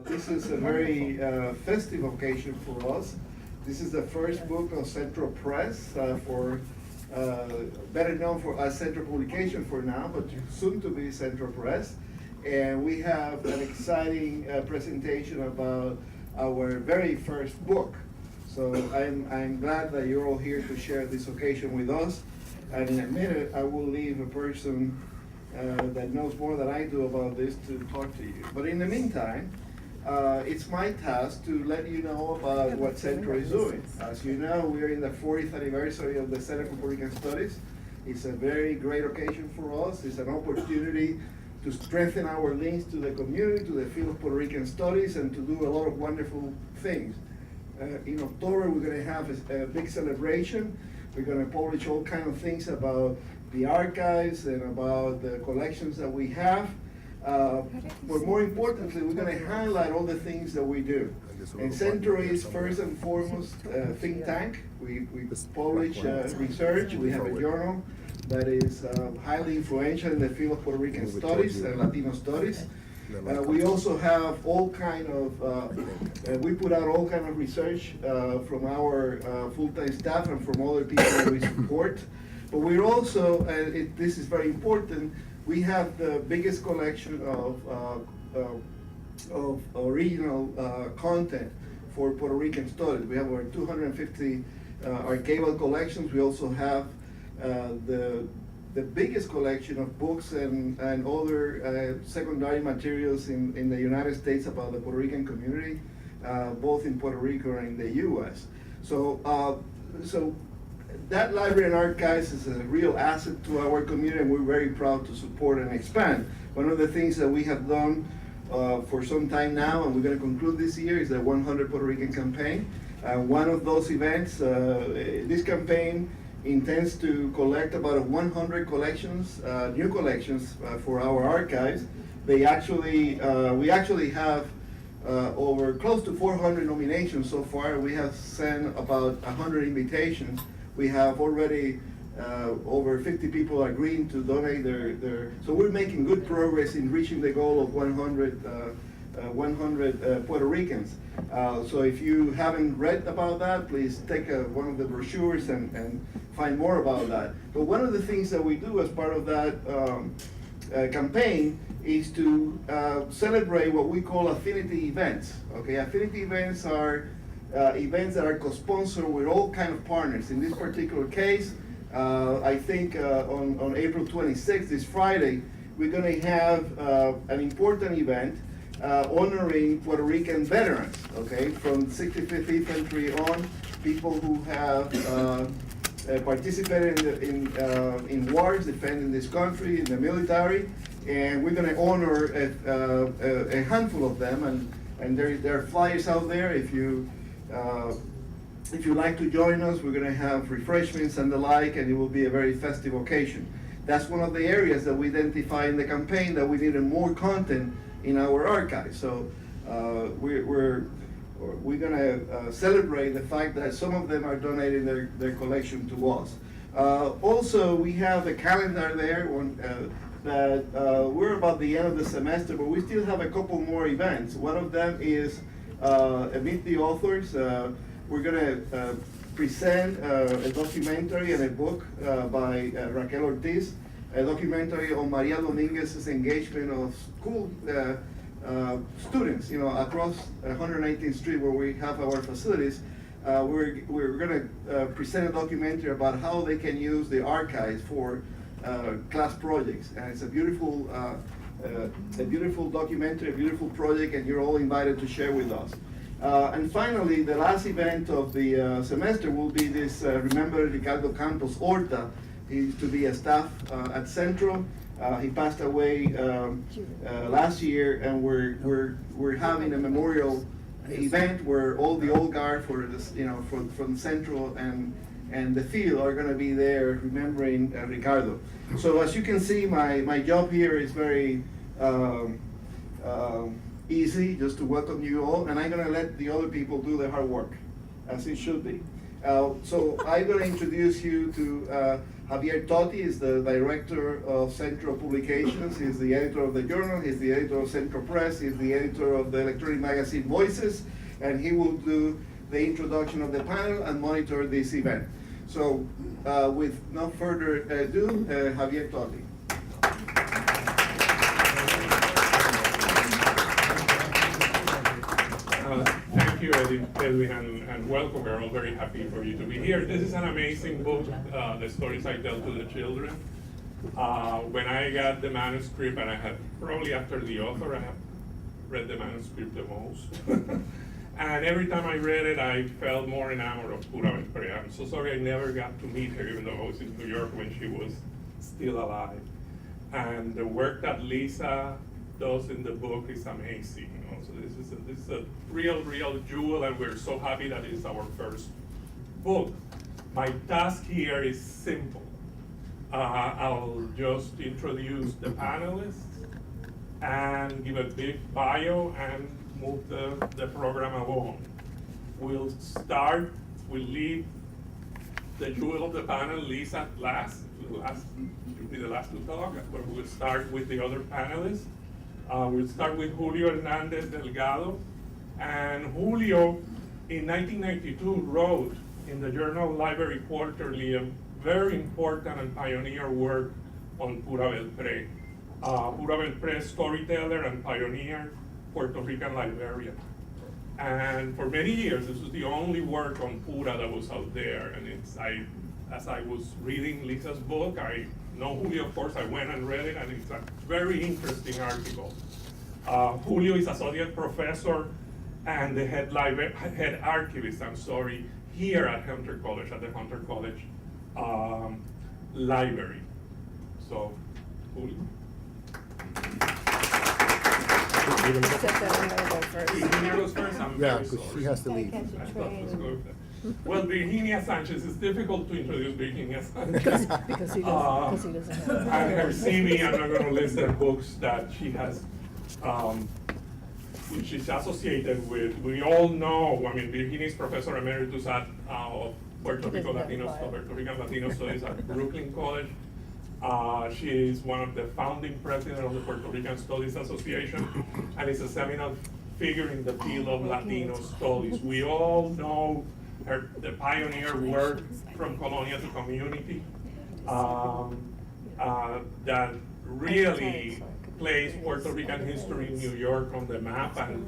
This is a very festive occasion for us. This is the first book of Central Press, better known as Central Publication for now, but soon to be Central Press. And we have an exciting presentation about our very first book. So I'm glad that you're all here to share this occasion with us. And in a minute, I will leave a person that knows more than I do about this to talk to you. But in the meantime, it's my task to let you know about what Centro is doing. As you know, we're in the 40th anniversary of the Center for Puerto Rican Studies. It's a very great occasion for us. It's an opportunity to strengthen our links to the community, to the field of Puerto Rican studies, and to do a lot of wonderful things. In October, we're going to have a big celebration. We're going to publish all kinds of things about the archives and about the collections that we have. But more importantly, we're going to highlight all the things that we do. And Centro is first and foremost a think tank. We publish research. We have a journal that is highly influential in the field of Puerto Rican studies and Latino studies. We also have all kind of, we put out all kind of research from our full-time staff and from other people that we support. But we're also, this is very important, we have the biggest collection of original content for Puerto Rican studies. We have over 250 archival collections. We also have the biggest collection of books and other secondary materials in the United States about the Puerto Rican community, both in Puerto Rico and in the U.S. So that library and archives is a real asset to our community, and we're very proud to support and expand. One of the things that we have done for some time now, and we're going to conclude this year, is the 100 Puerto Rican campaign. One of those events, this campaign intends to collect about 100 collections, new collections for our archives. We actually have over close to 400 nominations so far. We have sent about 100 invitations. We have already over 50 people agreeing to donate their. So we're making good progress in reaching the goal of 100 Puerto Ricans. So if you haven't read about that, please take one of the brochures and find more about that. But one of the things that we do as part of that campaign is to celebrate what we call affinity events. Okay, affinity events are events that are co-sponsored with all kind of partners. In this particular case, I think on April 26th, this Friday, we're going to have an important event honoring Puerto Rican veterans, okay, from 65th Infantry on, people who have participated in wars, defending this country, in the military, and we're going to honor a handful of them, and there are flyers out there. If you like to join us, we're going to have refreshments and the like, and it will be a very festive occasion. That's one of the areas that we identify in the campaign that we needed more content in our archives. So we're going to celebrate the fact that some of them are donating their collection to us. Also, we have a calendar there that we're about the end of the semester, but we still have a couple more events. One of them is Meet the Authors. We're going to present a documentary and a book by Raquel Ortiz, a documentary on Maria Dominguez's engagement of school students, across 119th Street where we have our facilities. We're going to present a documentary about how they can use the archives for class projects, and it's a beautiful documentary, a beautiful project, and you're all invited to share with us. And finally, the last event of the semester will be this Remember Ricardo Campos Horta. He used to be a staff at Centro. He passed away last year, and we're having a memorial event where all the old guard for this, from Centro and the field are going to be there remembering Ricardo. So as you can see, my job here is very easy, just to welcome you all, and I'm going to let the other people do the hard work, as it should be. So I'm going to introduce you to Javier Totti. Is the director of Centro Publications. He's the editor of the journal. He's the editor of Centro Press. He's the editor of the electronic magazine Voices, and he will do the introduction of the panel and monitor this event. So with no further ado, Javier Totti. Thank you, Edwin, and welcome. We're all very happy for you to be here. This is an amazing book, The Stories I Tell to the Children. When I got the manuscript, and I have, probably after the author, I have read the manuscript the most. And every time I read it, I felt more enamored of Pura Belpré. I'm so sorry I never got to meet her, even though I was in New York when she was still alive. And the work that Lisa does in the book is amazing. So this is a real jewel, and we're so happy that it's our first book. My task here is simple. I'll just introduce the panelists and give a big bio and move the program along. We'll leave the jewel of the panel, Lisa, last. She'll be the last to talk, but we'll start with the other panelists. We'll start with Julio Hernandez Delgado. And Julio, in 1992, wrote in the journal Library Quarterly a very important and pioneer work on Pura Belpré. Pura Belpré, storyteller and pioneer Puerto Rican librarian. And for many years, this was the only work on Pura that was out there. And as I was reading Lisa's book, I know Julio, of course, I went and read it, and it's a very interesting article. Julio is associate professor and the head archivist, here at Hunter College, at the Hunter College Library. So, Julio. Virginia goes first. I'm very sorry. She has to leave. Well, Virginia Sánchez, it's difficult to introduce Virginia Sánchez. Because he doesn't have. And her CV, I'm not going to list the books that she has, which she's associated with. We all know, I mean, Virginia is Professor Emeritus at Puerto Rican and Latino Studies at Brooklyn College. She is one of the founding presidents of the Puerto Rican Studies Association, and is a seminal figure in the field of Latino studies. We all know the pioneer work from colonia to community that really placed Puerto Rican history in New York on the map, and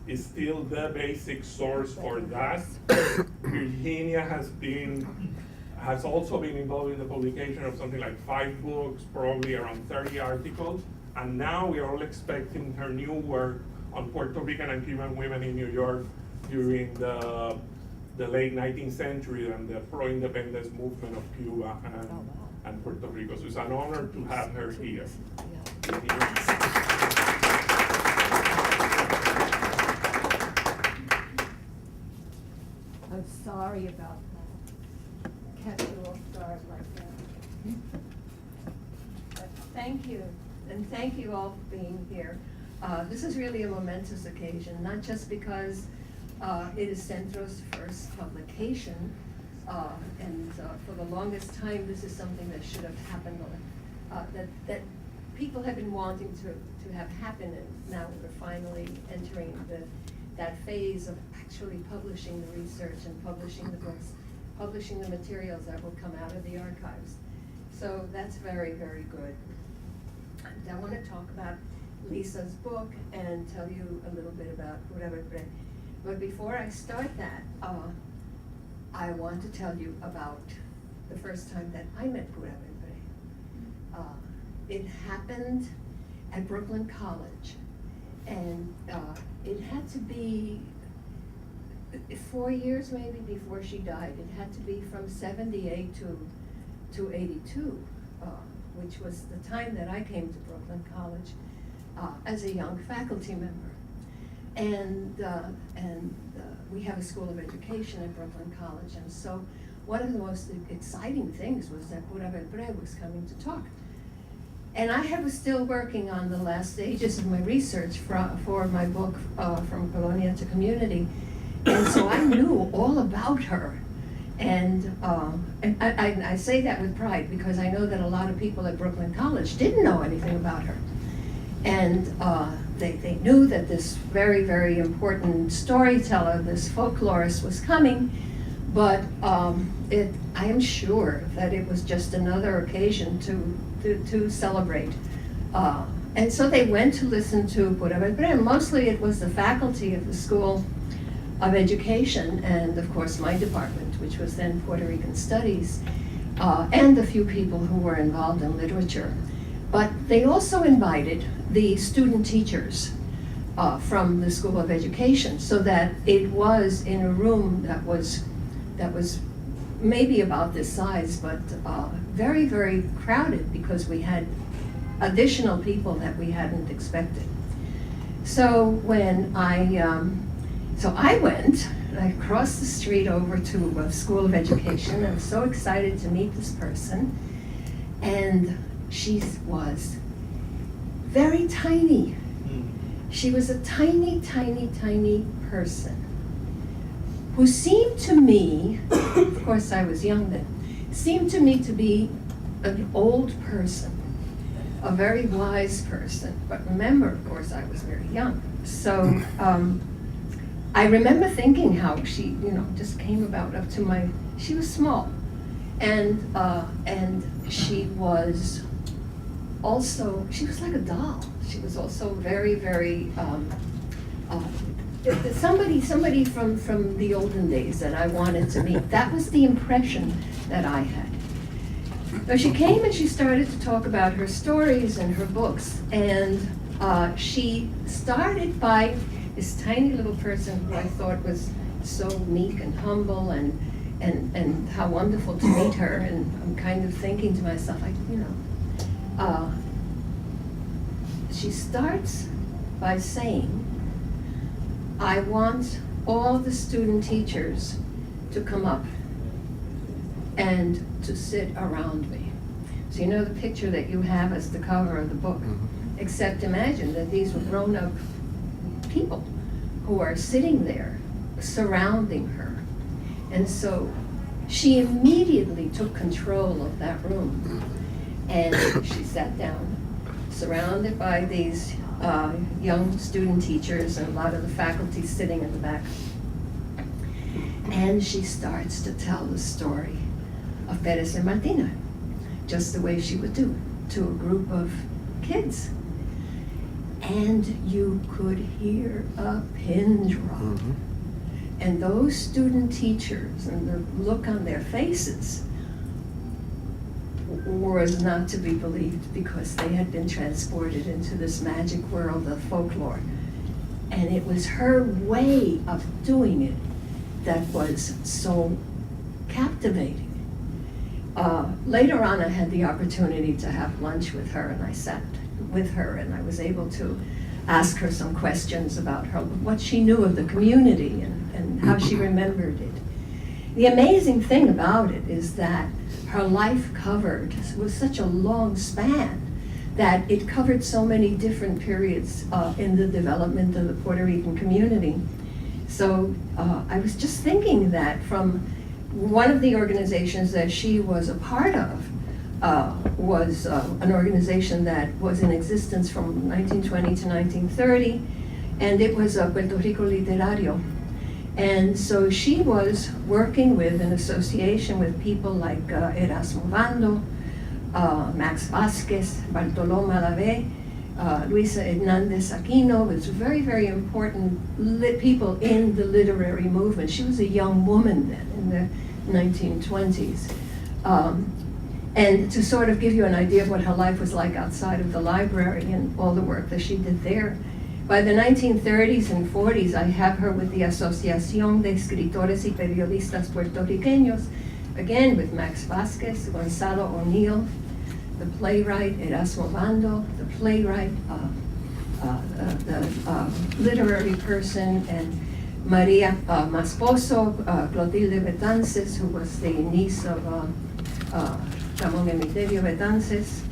is still the basic source for that. Virginia has also been involved in the publication of something like 5 books, probably around 30 articles, and now we are all expecting her new work on Puerto Rican and Cuban women in New York during the late 19th century and the pro-independence movement of Cuba and Puerto Rico. So it's an honor to have her here. I'm sorry about that. Catch you off guard like that. But thank you, and thank you all for being here. This is really a momentous occasion, not just because it is Centro's first publication, and for the longest time, this is something that should have happened, that people have been wanting to have happen, and now we're finally entering that phase of actually publishing the research and publishing the books, publishing the materials that will come out of the archives. So that's very, very good. And I want to talk about Lisa's book and tell you a little bit about Pura Belpré. But before I start that, I want to tell you about the first time that I met Pura Belpré. It happened at Brooklyn College, and it had to be 4 years maybe before she died. It had to be from 78 to 82, which was the time that I came to Brooklyn College as a young faculty member. And we have a school of education at Brooklyn College, and so one of the most exciting things was that Pura Belpré was coming to talk. And I was still working on the last stages of my research for my book, From Colonia to Community. And so I knew all about her. And I say that with pride because I know that a lot of people at Brooklyn College didn't know anything about her. And they knew that this very, very important storyteller, this folklorist was coming, but I am sure that it was just another occasion to celebrate. And so they went to listen to Pura Belpré, and mostly it was the faculty of the School of Education, and of course my department, which was then Puerto Rican Studies, and a few people who were involved in literature. But they also invited the student teachers from the School of Education, so that it was in a room that was maybe about this size, but very, very crowded because we had additional people that we hadn't expected. So when I went, I crossed the street over to a School of Education. I was so excited to meet this person, and she was very tiny. She was a tiny, tiny, tiny person who seemed to me, of course I was young then, seemed to me to be an old person, a very wise person. But remember, of course, I was very young. So I remember thinking how she, just came about up to my, she was small. And she was also, she was like a doll. She was also very, very, somebody from the olden days that I wanted to meet. That was the impression that I had. So she came and she started to talk about her stories and her books. And she started by this tiny little person who I thought was so meek and humble, and how wonderful to meet her. And I'm kind of thinking to myself, she starts by saying, I want all the student teachers to come up and to sit around me. So the picture that you have as the cover of the book, except imagine that these were grown-up people who are sitting there surrounding her. And so she immediately took control of that room, and she sat down, surrounded by these young student teachers and a lot of the faculty sitting in the back. And she starts to tell the story of Pérez and Martina, just the way she would do, to a group of kids. And you could hear a pin drop. And those student teachers and the look on their faces was not to be believed, because they had been transported into this magic world of folklore. And it was her way of doing it that was so captivating. Later on, I had the opportunity to have lunch with her, and I sat with her, and I was able to ask her some questions about her, what she knew of the community and how she remembered it. The amazing thing about it is that her life was such a long span that it covered so many different periods in the development of the Puerto Rican community. So I was just thinking that from one of the organizations that she was a part of was an organization that was in existence from 1920 to 1930, and it was Puerto Rico Literario. And so she was working with an association with people like Erasmo Bando, Max Vasquez, Bartolomé Malavé, Luisa Hernandez Aquino. Was very, very important people in the literary movement. She was a young woman then in the 1920s. And to sort of give you an idea of what her life was like outside of the library and all the work that she did there, by the 1930s and 40s, I have her with the Asociación de Escritores y Periodistas Puertorriqueños, again with Max Vasquez, Gonzalo O'Neill, the playwright Erasmo Bando, the playwright, the literary person, and Maria Masposo, Clotilde Betances, who was the niece of Ramón Emiterio Betances.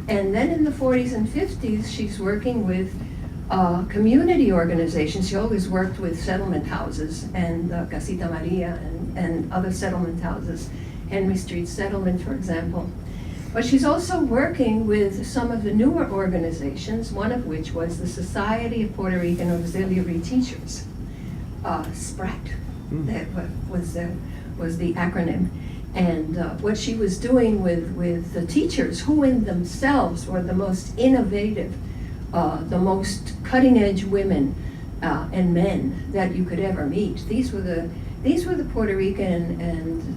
And then in the 40s and 50s, she's working with community organizations. She always worked with settlement houses and Casita Maria and other settlement houses, Henry Street Settlement, for example. But she's also working with some of the newer organizations, one of which was the Society of Puerto Rican Auxiliary Teachers, SPRAT, that was the acronym. And what she was doing with the teachers, who in themselves were the most innovative, the most cutting-edge women and men that you could ever meet. These were the Puerto Rican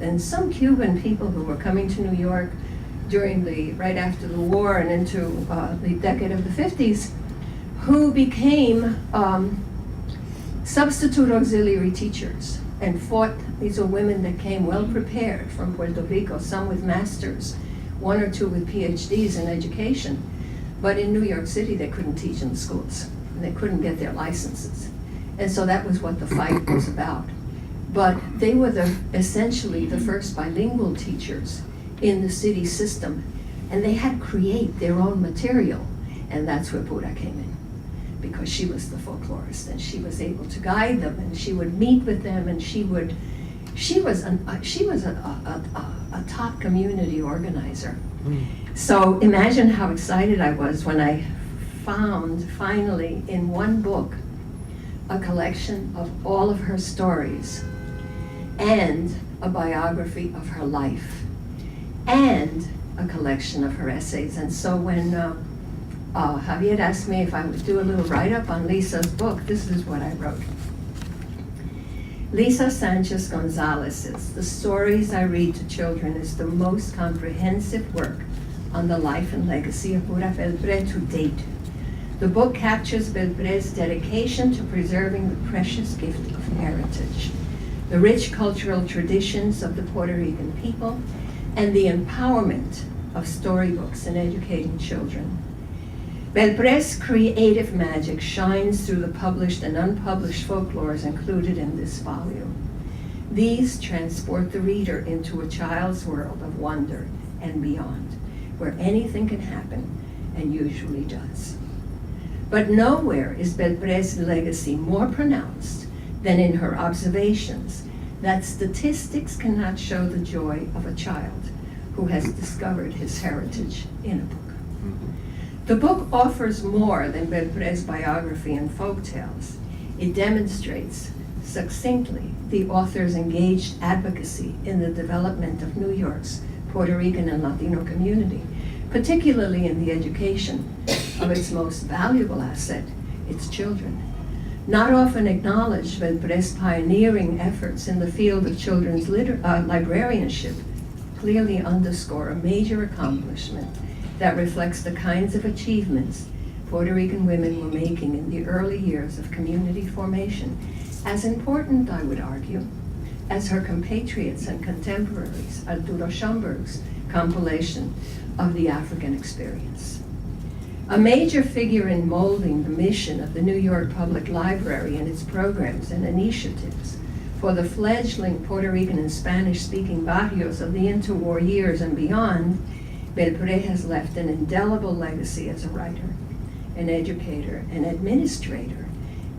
and some Cuban people who were coming to New York during right after the war and into the decade of the 50s, who became substitute auxiliary teachers and fought. These are women that came well prepared from Puerto Rico, some with masters, one or two with PhDs in education. But in New York City, they couldn't teach in the schools, and they couldn't get their licenses. And so that was what the fight was about. But they were essentially the first bilingual teachers in the city system, and they had to create their own material, and that's where Pura came in, because she was the folklorist, and she was able to guide them, and she would meet with them, and she was a top community organizer. So imagine how excited I was when I found finally in one book a collection of all of her stories and a biography of her life and a collection of her essays. And so when Javier asked me if I would do a little write-up on Lisa's book, this is what I wrote. Lisa Sánchez González says, "The Stories I Read to Children is the most comprehensive work on the life and legacy of Pura Belpré to date. The book captures Belpré's dedication to preserving the precious gift of heritage, the rich cultural traditions of the Puerto Rican people, and the empowerment of storybooks in educating children. Belpré's creative magic shines through the published and unpublished folklores included in this volume. These transport the reader into a child's world of wonder and beyond, where anything can happen and usually does. But nowhere is Belpré's legacy more pronounced than in her observations that statistics cannot show the joy of a child who has discovered his heritage in a book. The book offers more than Belpré's biography and folktales. It demonstrates succinctly the author's engaged advocacy in the development of New York's Puerto Rican and Latino community, particularly in the education of its most valuable asset, its children. Not often acknowledged, Belpré's pioneering efforts in the field of children's librarianship clearly underscore a major accomplishment that reflects the kinds of achievements Puerto Rican women were making in the early years of community formation, as important, I would argue, as her compatriots and contemporaries, Arturo Schomburg's compilation of the African experience. A major figure in molding the mission of the New York Public Library and its programs and initiatives for the fledgling Puerto Rican and Spanish-speaking barrios of the interwar years and beyond, Belpré has left an indelible legacy as a writer, an educator, an administrator,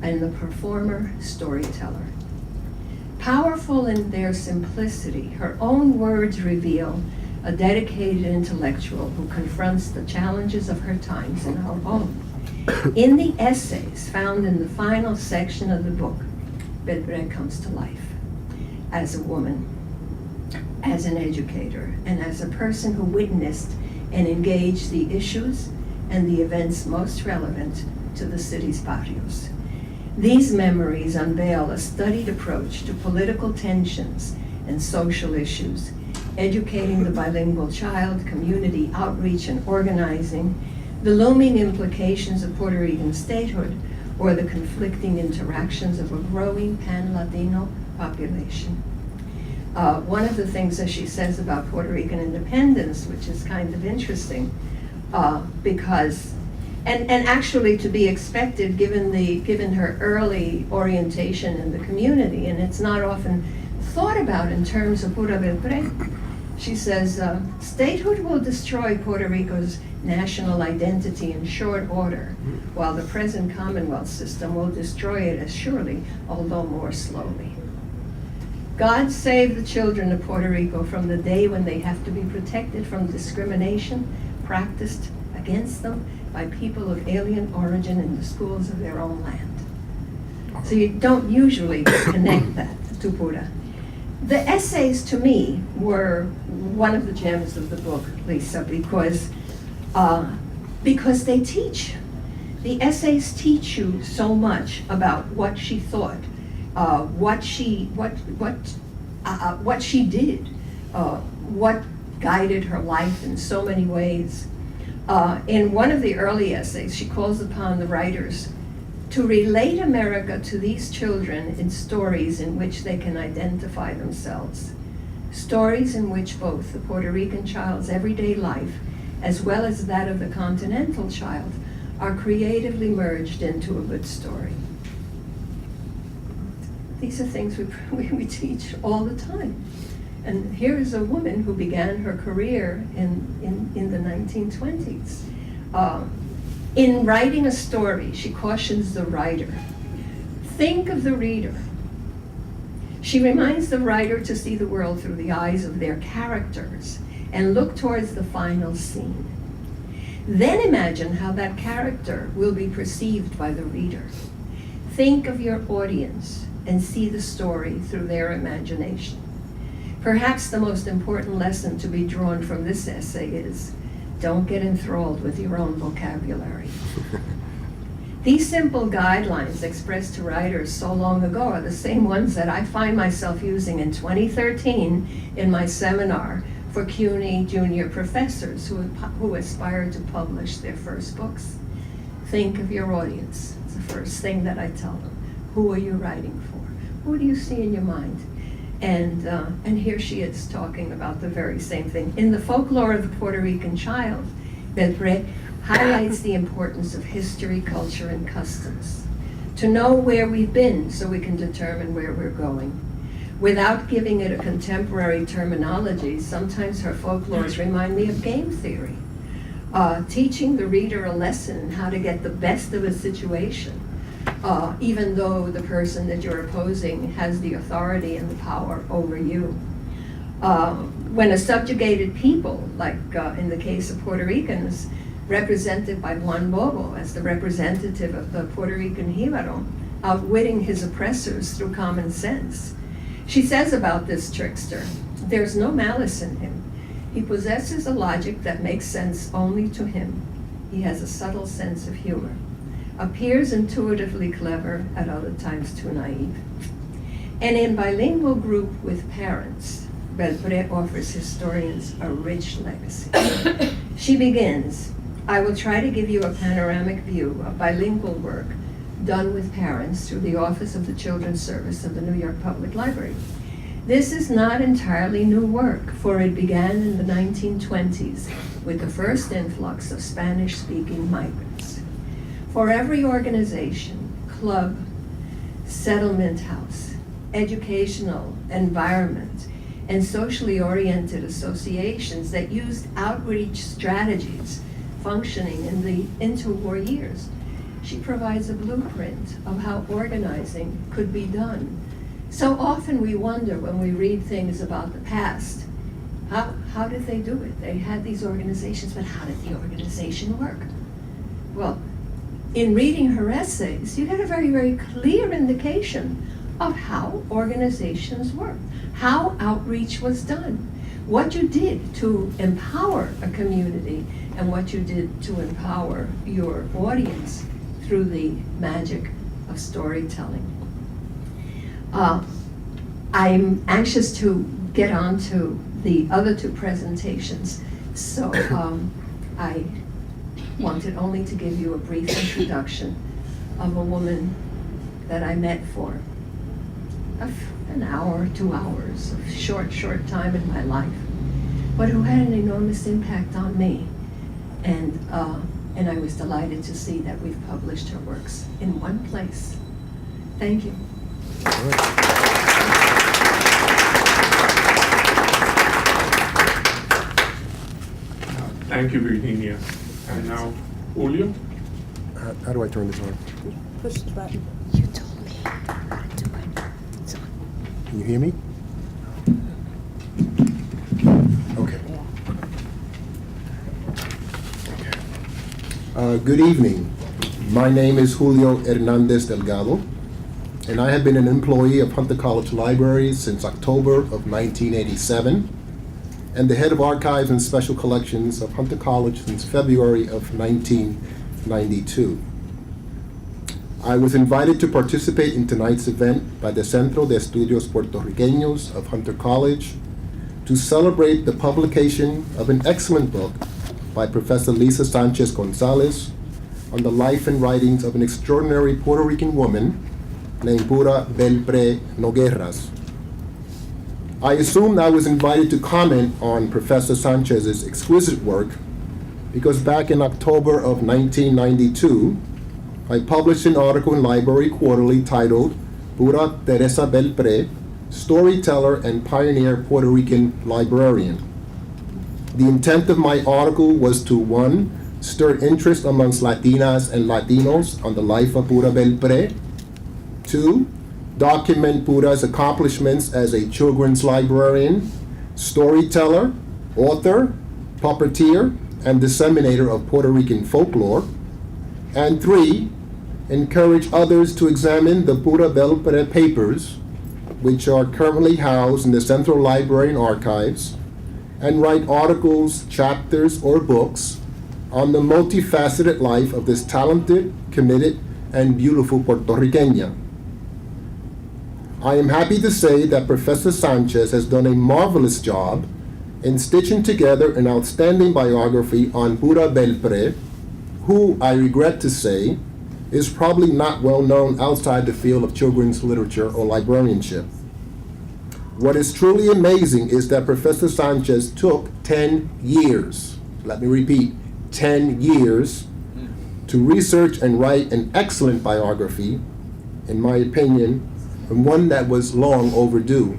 and the performer, storyteller. Powerful in their simplicity, her own words reveal a dedicated intellectual who confronts the challenges of her times and our own. In the essays found in the final section of the book, Belpré comes to life as a woman, as an educator, and as a person who witnessed and engaged the issues and the events most relevant to the city's barrios. These memories unveil a studied approach to political tensions and social issues, educating the bilingual child, community outreach and organizing, the looming implications of Puerto Rican statehood, or the conflicting interactions of a growing pan-Latino population. One of the things that she says about Puerto Rican independence, which is kind of interesting, because, and actually to be expected given her early orientation in the community, and it's not often thought about in terms of Pura Belpré. She says, statehood will destroy Puerto Rico's national identity in short order, while the present Commonwealth system will destroy it as surely, although more slowly. God save the children of Puerto Rico from the day when they have to be protected from discrimination practiced against them by people of alien origin in the schools of their own land. So you don't usually connect that to Pura. The essays, to me, were one of the gems of the book, Lisa, because they teach. The essays teach you so much about what she thought, what she did, what guided her life in so many ways. In one of the early essays, she calls upon the writers to relate America to these children in stories in which they can identify themselves. Stories in which both the Puerto Rican child's everyday life, as well as that of the continental child, are creatively merged into a good story. These are things we teach all the time. And here is a woman who began her career in the 1920s. In writing a story, she cautions the writer, think of the reader. She reminds the writer to see the world through the eyes of their characters and look towards the final scene. Then imagine how that character will be perceived by the reader. Think of your audience and see the story through their imagination. Perhaps the most important lesson to be drawn from this essay is, don't get enthralled with your own vocabulary. These simple guidelines expressed to writers so long ago are the same ones that I find myself using in 2013 in my seminar for CUNY junior professors who aspire to publish their first books. Think of your audience. It's the first thing that I tell them. Who are you writing for? Who do you see in your mind? And here she is talking about the very same thing. In the folklore of the Puerto Rican child, Belpré highlights the importance of history, culture, and customs. To know where we've been so we can determine where we're going. Without giving it a contemporary terminology, sometimes her folklores remind me of game theory. Teaching the reader a lesson in how to get the best of a situation, even though the person that you're opposing has the authority and the power over you. When a subjugated people, like in the case of Puerto Ricans, represented by Juan Bobo as the representative of the Puerto Rican Jíbaro, outwitting his oppressors through common sense. She says about this trickster, there's no malice in him. He possesses a logic that makes sense only to him. He has a subtle sense of humor. Appears intuitively clever, at other times too naive. And in bilingual group with parents, Belpré offers historians a rich legacy. She begins, I will try to give you a panoramic view of bilingual work done with parents through the Office of the Children's Service of the New York Public Library. This is not entirely new work, for it began in the 1920s with the first influx of Spanish-speaking migrants. For every organization, club, settlement house, educational environment, and socially oriented associations that used outreach strategies functioning in the interwar years, she provides a blueprint of how organizing could be done. So often we wonder when we read things about the past, how did they do it? They had these organizations, but how did the organization work? Well, in reading her essays, you get a very, very clear indication of how organizations work, how outreach was done, what you did to empower a community, and what you did to empower your audience through the magic of storytelling. I'm anxious to get on to the other two presentations, so I wanted only to give you a brief introduction of a woman that I met for an hour, 2 hours, a short time in my life, but who had an enormous impact on me. And I was delighted to see that we've published her works in one place. Thank you. Thank you, Virginia. And now, Julio? How do I turn this on? Push the button. You told me how to do it. It's on. Can you hear me? Okay. Good evening. My name is Julio Hernandez Delgado, and I have been an employee of Hunter College Library since October of 1987, and the head of archives and special collections of Hunter College since February of 1992. I was invited to participate in tonight's event by the Centro de Estudios Puertorriqueños of Hunter College to celebrate the publication of an excellent book by Professor Lisa Sánchez González on the life and writings of an extraordinary Puerto Rican woman named Pura Belpré Nogueras. I assumed I was invited to comment on Professor Sanchez's exquisite work because back in October of 1992, I published an article in Library Quarterly titled Pura Teresa Belpré, Storyteller and Pioneer Puerto Rican Librarian. The intent of my article was to, 1, stir interest amongst Latinas and Latinos on the life of Pura Belpré, 2, document Pura's accomplishments as a children's librarian, storyteller, author, puppeteer, and disseminator of Puerto Rican folklore, and 3, encourage others to examine the Pura Belpré papers, which are currently housed in the Central Library and Archives, and write articles, chapters, or books on the multifaceted life of this talented, committed, and beautiful Puerto Riqueña. I am happy to say that Professor Sanchez has done a marvelous job in stitching together an outstanding biography on Pura Belpré, who, I regret to say, is probably not well known outside the field of children's literature or librarianship. What is truly amazing is that Professor Sanchez took 10 years, let me repeat, 10 years, to research and write an excellent biography, in my opinion, and one that was long overdue.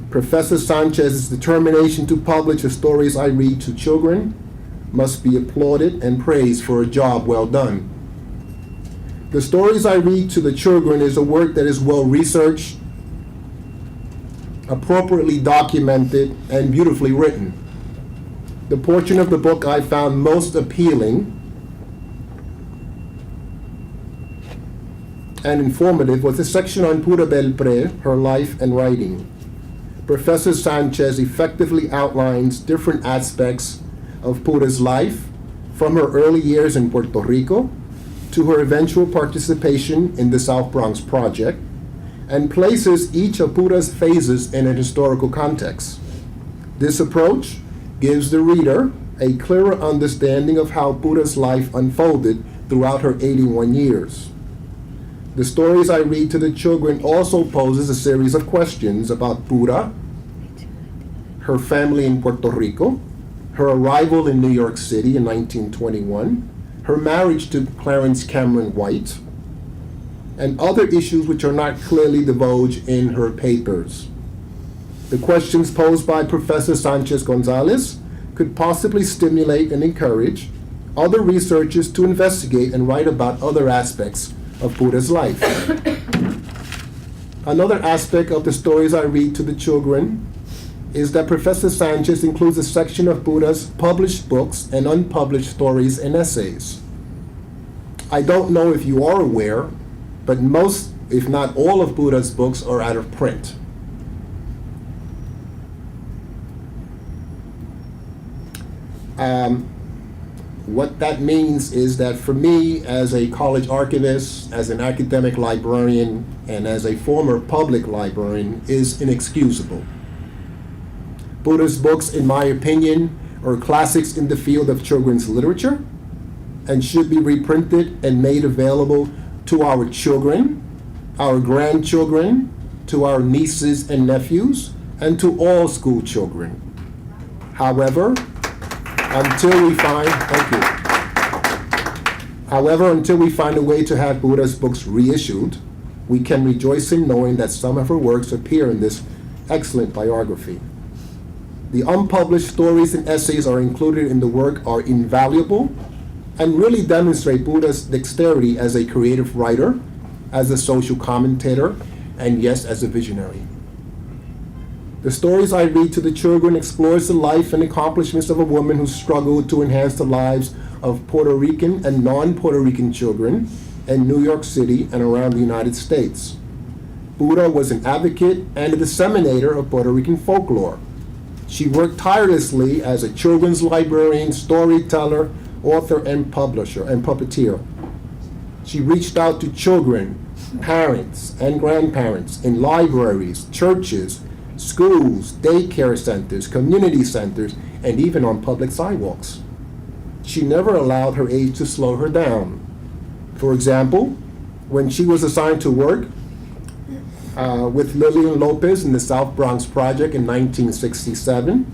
Professor Sanchez's determination to publish the stories I read to children must be applauded and praised for a job well done. The Stories I Read to the Children is a work that is well researched, appropriately documented, and beautifully written. The portion of the book I found most appealing and informative was the section on Pura Belpré, her life and writing. Professor Sanchez effectively outlines different aspects of Pura's life, from her early years in Puerto Rico to her eventual participation in the South Bronx Project, and places each of Pura's phases in a historical context. This approach gives the reader a clearer understanding of how Pura's life unfolded throughout her 81 years. The Stories I Read to the Children also poses a series of questions about Pura, her family in Puerto Rico, her arrival in New York City in 1921, her marriage to Clarence Cameron White, and other issues which are not clearly divulged in her papers. The questions posed by Professor Sánchez González could possibly stimulate and encourage other researchers to investigate and write about other aspects of Pura's life. Another aspect of the Stories I Read to the Children is that Professor Sanchez includes a section of Pura's published books and unpublished stories and essays. I don't know if you are aware, but most, if not all, of Pura's books are out of print. What that means is that for me, as a college archivist, as an academic librarian, and as a former public librarian, is inexcusable. Pura's books, in my opinion, are classics in the field of children's literature and should be reprinted and made available to our children, our grandchildren, to our nieces and nephews, and to all school children. However, until we find a way to have Pura's books reissued, we can rejoice in knowing that some of her works appear in this excellent biography. The unpublished stories and essays are included in the work are invaluable and really demonstrate Buddha's dexterity as a creative writer, as a social commentator, and yes, as a visionary. The stories I read to the children explores the life and accomplishments of a woman who struggled to enhance the lives of Puerto Rican and non-Puerto Rican children in New York City and around the United States. Pura was an advocate and a disseminator of Puerto Rican folklore. She worked tirelessly as a children's librarian, storyteller, author, and publisher, and puppeteer. She reached out to children, parents, and grandparents in libraries, churches, schools, daycare centers, community centers, and even on public sidewalks. She never allowed her age to slow her down. For example, when she was assigned to work with Lillian Lopez in the South Bronx Project in 1967,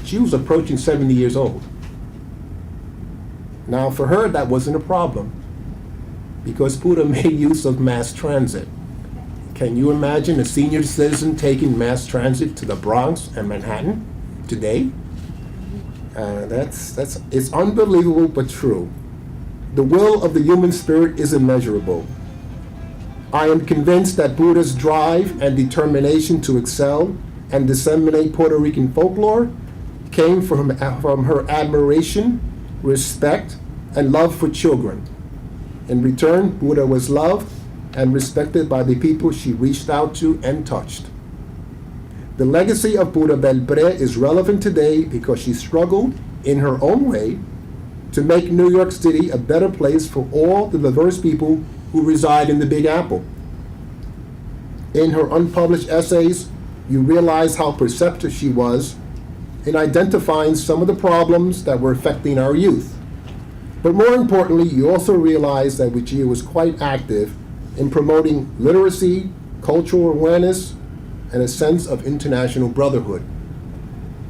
she was approaching 70 years old. Now, for her, that wasn't a problem because Pura made use of mass transit. Can you imagine a senior citizen taking mass transit to the Bronx and Manhattan today? It's unbelievable but true. The will of the human spirit is immeasurable. I am convinced that Buddha's drive and determination to excel and disseminate Puerto Rican folklore came from her admiration, respect, and love for children. In return, Buddha was loved and respected by the people she reached out to and touched. The legacy of Pura Belpré is relevant today because she struggled, in her own way, to make New York City a better place for all the diverse people who reside in the Big Apple. In her unpublished essays, you realize how perceptive she was in identifying some of the problems that were affecting our youth. But more importantly, you also realize that she was quite active in promoting literacy, cultural awareness, and a sense of international brotherhood.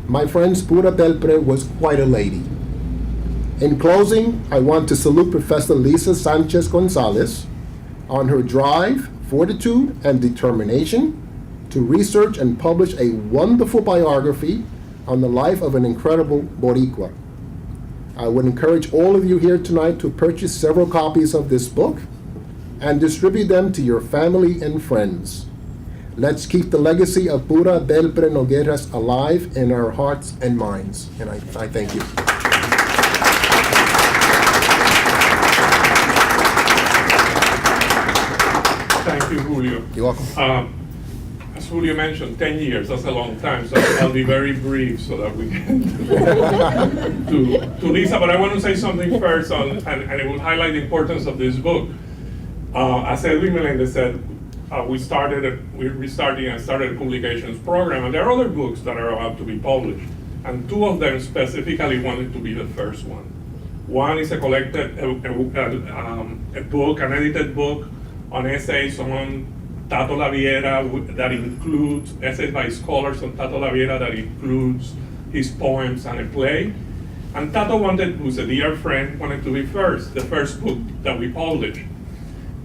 My friends, Pura Belpré was quite a lady. In closing, I want to salute Professor Lisa Sánchez González on her drive, fortitude, and determination to research and publish a wonderful biography on the life of an incredible Boricua. I would encourage all of you here tonight to purchase several copies of this book and distribute them to your family and friends. Let's keep the legacy of Pura Belpré Nogueras alive in our hearts and minds. And I thank you. Thank you, Julio. You're welcome. As Julio mentioned, 10 years, that's a long time, so I'll be very brief so that we can to Lisa, but I want to say something first and it will highlight the importance of this book. As Edwin Melendez said, we started a publications program, and there are other books that are about to be published, and two of them specifically wanted to be the first one. One is a collected, a book, an edited book on essays on Tato Laviera that includes essays by scholars on Tato Laviera that includes his poems and a play. And Tato who's a dear friend, wanted to be the first book that we published.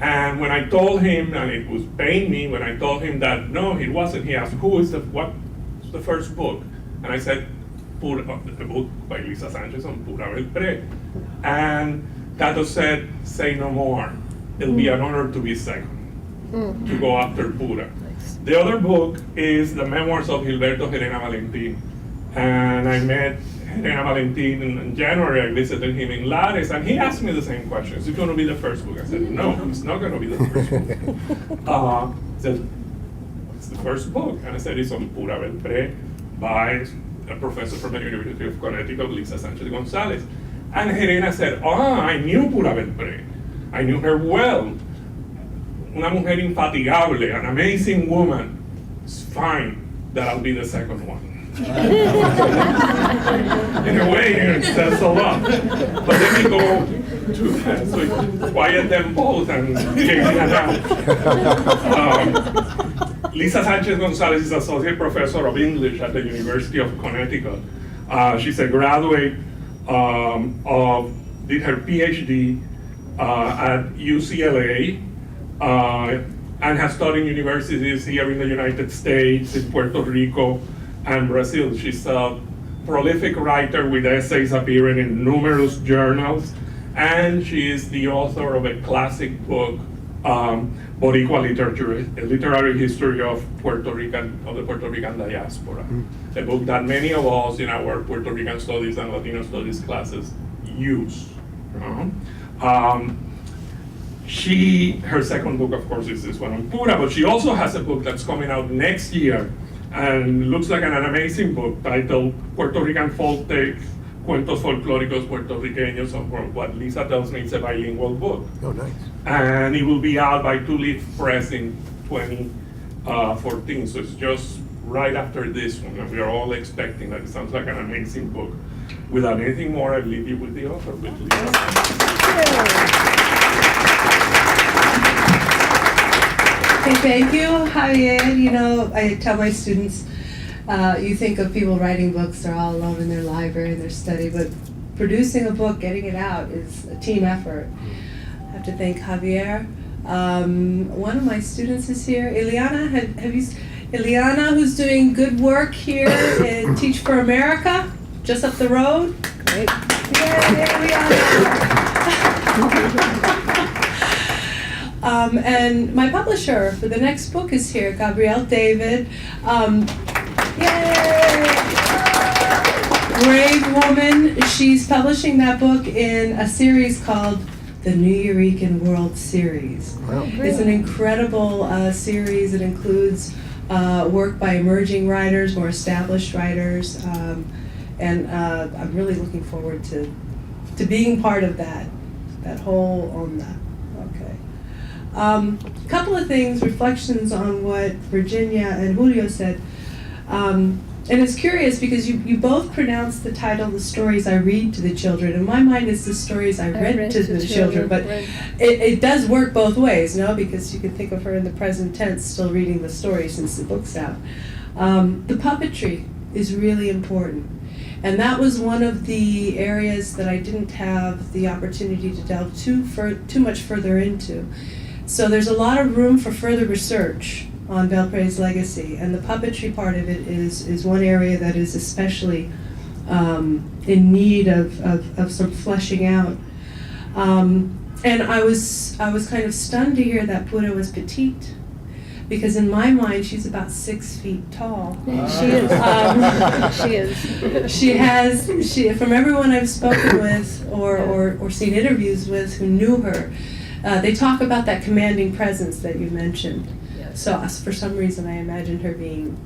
And when I told him, and it was paying me, when I told him that no, it wasn't, he asked, what's the first book? And I said, the book by Lisa Sánchez on Pura Belpré. And Tato said, say no more. It'll be an honor to be second, to go after Pura. The other book is the memoirs of Gilberto Helena Valentin. And I met Helena Valentin in January. I visited him in Lares, and he asked me the same question. Is it going to be the first book? I said, no, it's not going to be the first book. He said, what's the first book? And I said, it's on Pura Belpré by a professor from the University of Connecticut, Lisa Sánchez González. And Helena said, I knew Pura Belpré. I knew her well. Una mujer infatigable, an amazing woman. It's fine that I'll be the second one. In a way, it says a lot. But let me go to that, so you quiet them both and take it out. Lisa Sánchez González is Associate Professor of English at the University of Connecticut. She's a graduate did her PhD at UCLA, and has taught in universities here in the United States, in Puerto Rico, and Brazil. She's a prolific writer with essays appearing in numerous journals, and she is the author of a classic book, Boricua Literature, a literary history of the Puerto Rican diaspora. A book that many of us in our Puerto Rican studies and Latino studies classes use. Her second book, of course, is this one on Pura, but she also has a book that's coming out next year, and looks like an amazing book titled Puerto Rican Folk Tales, Cuentos Folclóricos Puertorriqueños, or what Lisa tells me is a bilingual book. Oh, nice. And it will be out by Two Leaf Press in 2014, so it's just right after this one, and we are all expecting that. It sounds like an amazing book. Without anything more, I leave you with the author, with Lisa. Hey, thank you, Javier. You know, I tell my students, you think of people writing books, they're all alone in their library, in their study, but producing a book, getting it out is a team effort. I have to thank Javier. One of my students is here. Ileana, have you, Ileana, who's doing good work here in Teach for America, just up the road. Great. Yay, Ileana. And my publisher for the next book is here, Gabrielle David. Yay! Brave woman. She's publishing that book in a series called the Nuyorican World Series. Wow. It's an incredible series. It includes work by emerging writers, more established writers, and I'm really looking forward to being part of that whole on that. Couple of things, reflections on what Virginia and Julio said. And it's curious because you both pronounced the title, The Stories I Read to the Children. In my mind, it's the stories I read to the children, but right. it does work both ways, no? Because you can think of her in the present tense, still reading the story since the book's out. The puppetry is really important. And that was one of the areas that I didn't have the opportunity to delve too much further into. So there's a lot of room for further research on Belpré's legacy, and the puppetry part of it is one area that is especially in need of some fleshing out. And I was kind of stunned to hear that Pura was petite, because in my mind she's about 6 feet tall. She is. She is. She from everyone I've spoken with or seen interviews with who knew her. They talk about that commanding presence that you mentioned. Yes. So for some reason I imagined her being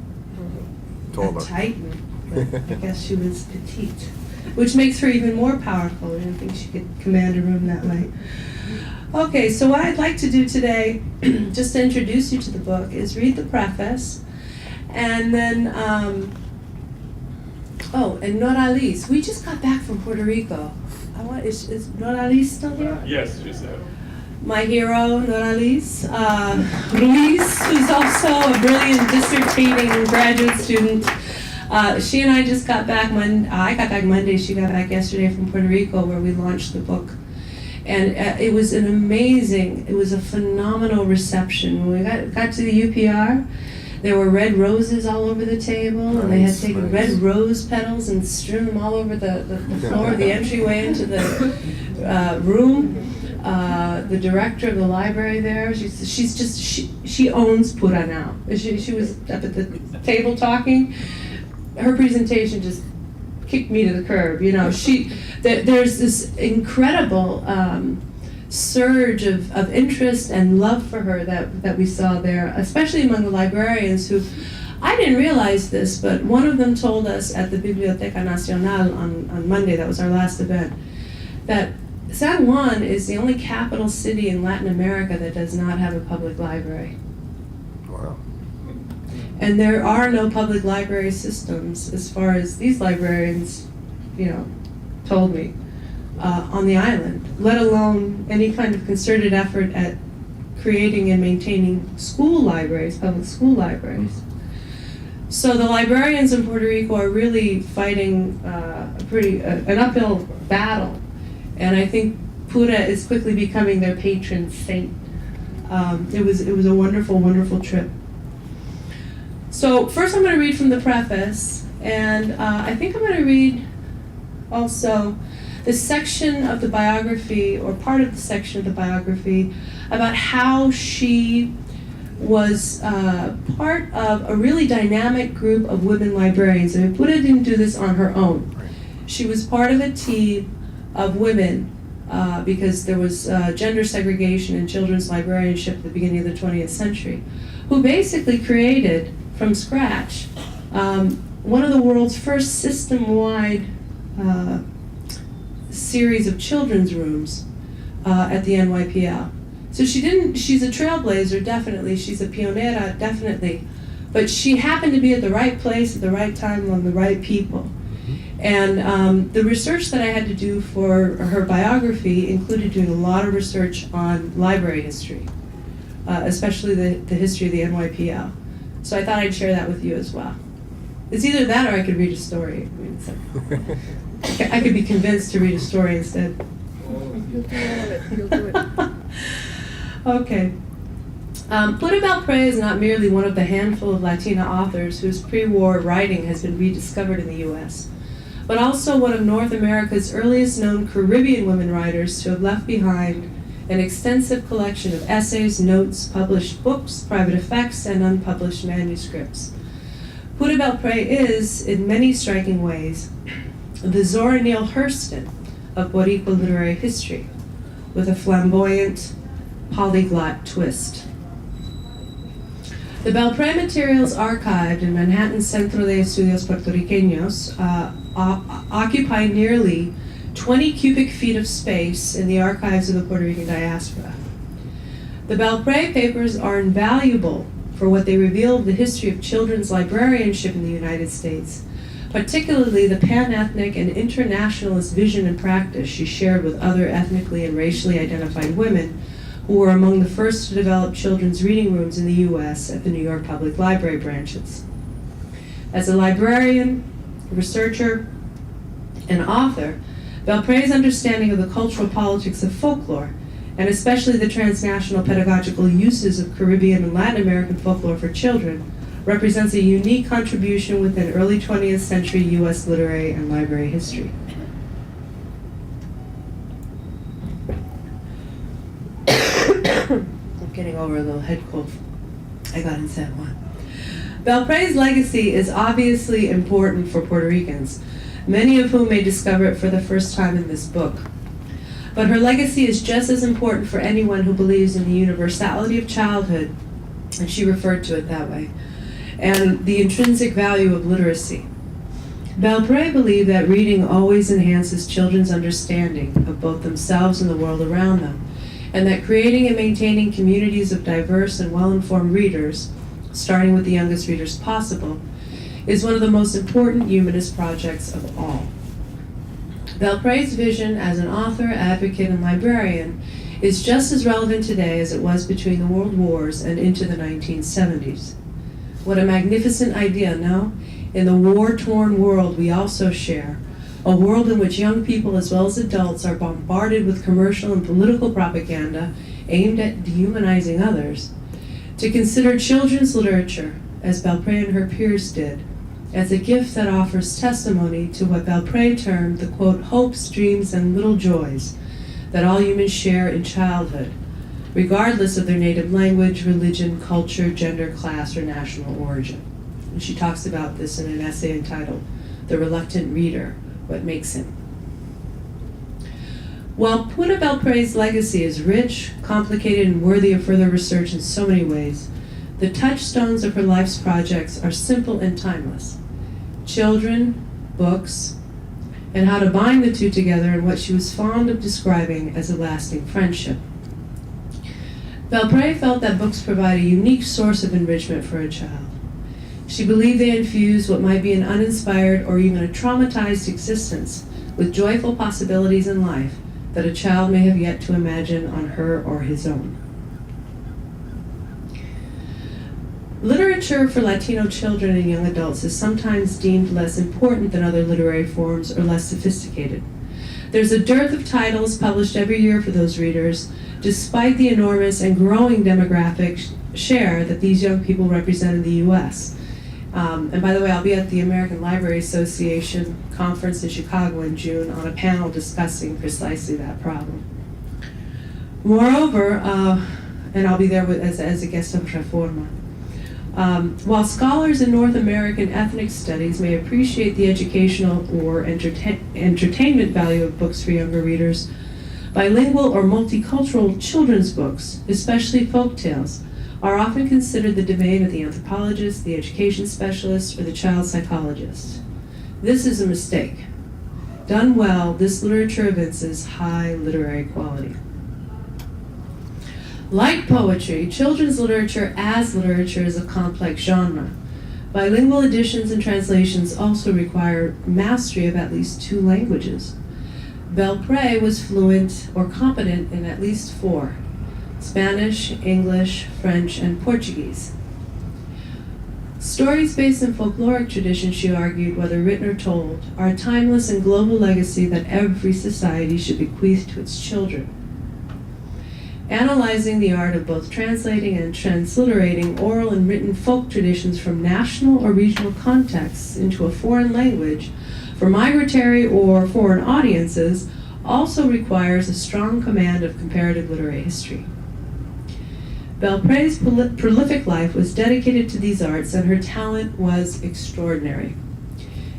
Taller. a titan, but I guess she was petite, which makes her even more powerful. I didn't think she could command a room that way. Okay, so what I'd like to do today, just to introduce you to the book, is read the preface, and then, and Noralis. We just got back from Puerto Rico. Is Noralis still here? Yes, she said. My hero, Noralis. Luis, who's also a brilliant dissertating graduate student. She and I just got back I got back Monday, she got back yesterday from Puerto Rico, where we launched the book. And it was a phenomenal reception. When we got to the UPR, there were red roses all over the table, and they had taken red rose petals and strewn them all over the floor, the entryway into the room. The director of the library there, she owns Pura now. She was up at the table talking. Her presentation just kicked me to the curb. You know, there's this incredible surge of interest and love for her that we saw there, especially among the librarians who, I didn't realize this, but one of them told us at the Biblioteca Nacional on Monday, that was our last event, that San Juan is the only capital city in Latin America that does not have a public library. Wow. And there are no public library systems, as far as these librarians, told me, on the island, let alone any kind of concerted effort at creating and maintaining school libraries, public school libraries. So the librarians in Puerto Rico are really fighting an uphill battle. And I think Pura is quickly becoming their patron saint. It was a wonderful, wonderful trip. So first I'm going to read from the preface, and I think I'm going to read also the section of the biography, or part of the section of the biography, about how she was part of a really dynamic group of women librarians. I mean, Pura didn't do this on her own. She was part of a team of women because there was gender segregation in children's librarianship at the beginning of the 20th century, who basically created from scratch one of the world's first system-wide series of children's rooms at the NYPL. So she's a trailblazer, definitely. She's a pionera, definitely. But she happened to be at the right place at the right time among the right people. And the research that I had to do for her biography included doing a lot of research on library history, especially the history of the NYPL. So I thought I'd share that with you as well. It's either that or I could read a story. I mean, it's like, I could be convinced to read a story instead. You'll do all of it, you'll do it. Okay. Pura Belpré is not merely one of the handful of Latina authors whose pre-war writing has been rediscovered in the U.S., but also one of North America's earliest known Caribbean women writers to have left behind an extensive collection of essays, notes, published books, private effects, and unpublished manuscripts. Pura Belpré is, in many striking ways, the Zora Neale Hurston of Boricua literary history, with a flamboyant, polyglot twist. The Belpré materials archived in Manhattan's Centro de Estudios Puertorriqueños occupy nearly 20 cubic feet of space in the archives of the Puerto Rican diaspora. The Belpré papers are invaluable for what they reveal of the history of children's librarianship in the United States, particularly the pan-ethnic and internationalist vision and practice she shared with other ethnically and racially identified women who were among the first to develop children's reading rooms in the U.S. at the New York Public Library branches. As a librarian, researcher, and author, Belpré's understanding of the cultural politics of folklore, and especially the transnational pedagogical uses of Caribbean and Latin American folklore for children, represents a unique contribution within early 20th century U.S. literary and library history. I'm getting over a little head cold I got in San Juan. Belpré's legacy is obviously important for Puerto Ricans, many of whom may discover it for the first time in this book. But her legacy is just as important for anyone who believes in the universality of childhood, and she referred to it that way, and the intrinsic value of literacy. Belpré believed that reading always enhances children's understanding of both themselves and the world around them, and that creating and maintaining communities of diverse and well-informed readers, starting with the youngest readers possible, is one of the most important humanist projects of all. Belpré's vision as an author, advocate, and librarian is just as relevant today as it was between the world wars and into the 1970s. What a magnificent idea, no? In the war-torn world we also share, a world in which young people as well as adults are bombarded with commercial and political propaganda aimed at dehumanizing others, to consider children's literature, as Belpré and her peers did, as a gift that offers testimony to what Belpré termed the, quote, hopes, dreams, and little joys that all humans share in childhood, regardless of their native language, religion, culture, gender, class, or national origin. And she talks about this in an essay entitled, The Reluctant Reader, What Makes Him. While Pura Belpré's legacy is rich, complicated, and worthy of further research in so many ways, the touchstones of her life's projects are simple and timeless. Children, books, and how to bind the two together in what she was fond of describing as a lasting friendship. Belpré felt that books provide a unique source of enrichment for a child. She believed they infuse what might be an uninspired or even a traumatized existence with joyful possibilities in life that a child may have yet to imagine on her or his own. Literature for Latino children and young adults is sometimes deemed less important than other literary forms or less sophisticated. There's a dearth of titles published every year for those readers, despite the enormous and growing demographic share that these young people represent in the U.S. And by the way, I'll be at the American Library Association conference in Chicago in June on a panel discussing precisely that problem. Moreover, and I'll be there as a guest of Reforma. While scholars in North American ethnic studies may appreciate the educational or entertainment value of books for younger readers, bilingual or multicultural children's books, especially folk tales, are often considered the domain of the anthropologist, the education specialist, or the child psychologist. This is a mistake. Done well, this literature evinces high literary quality. Like poetry, children's literature as literature is a complex genre. Bilingual editions and translations also require mastery of at least 2 languages. Belpré was fluent or competent in at least 4: Spanish, English, French, and Portuguese. Stories based in folkloric tradition, she argued, whether written or told, are a timeless and global legacy that every society should bequeath to its children. Analyzing the art of both translating and transliterating oral and written folk traditions from national or regional contexts into a foreign language for migratory or foreign audiences also requires a strong command of comparative literary history. Belpré's prolific life was dedicated to these arts, and her talent was extraordinary.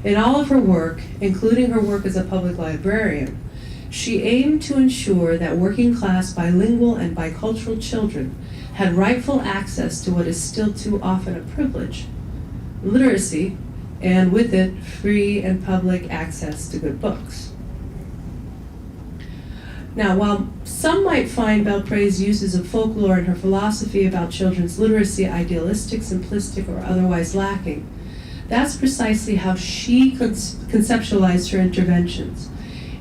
In all of her work, including her work as a public librarian, she aimed to ensure that working-class bilingual and bicultural children had rightful access to what is still too often a privilege: literacy, and with it, free and public access to good books. Now, while some might find Belpré's uses of folklore and her philosophy about children's literacy idealistic, simplistic, or otherwise lacking, that's precisely how she conceptualized her interventions.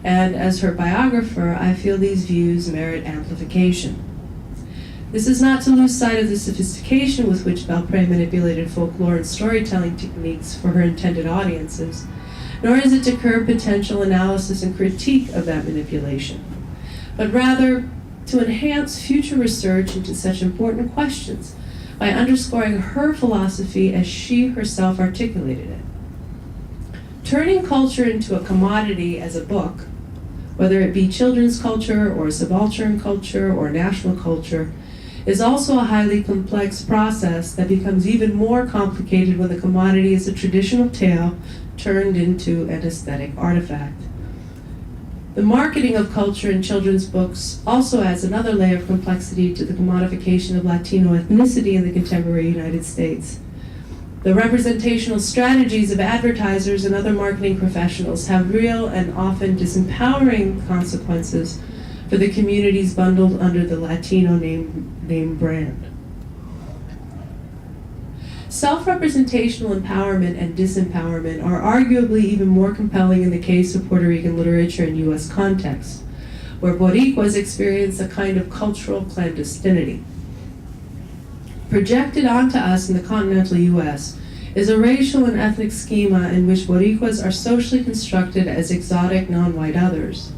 And as her biographer, I feel these views merit amplification. This is not to lose sight of the sophistication with which Belpré manipulated folklore and storytelling techniques for her intended audiences, nor is it to curb potential analysis and critique of that manipulation, but rather to enhance future research into such important questions by underscoring her philosophy as she herself articulated it. Turning culture into a commodity as a book, whether it be children's culture or subaltern culture or national culture, is also a highly complex process that becomes even more complicated when the commodity is a traditional tale turned into an aesthetic artifact. The marketing of culture in children's books also adds another layer of complexity to the commodification of Latino ethnicity in the contemporary United States. The representational strategies of advertisers and other marketing professionals have real and often disempowering consequences for the communities bundled under the Latino name brand. Self-representational empowerment and disempowerment are arguably even more compelling in the case of Puerto Rican literature in U.S. context, where Boricuas experience a kind of cultural clandestinity. Projected onto us in the continental U.S. is a racial and ethnic schema in which Boricuas are socially constructed as exotic, non-white others.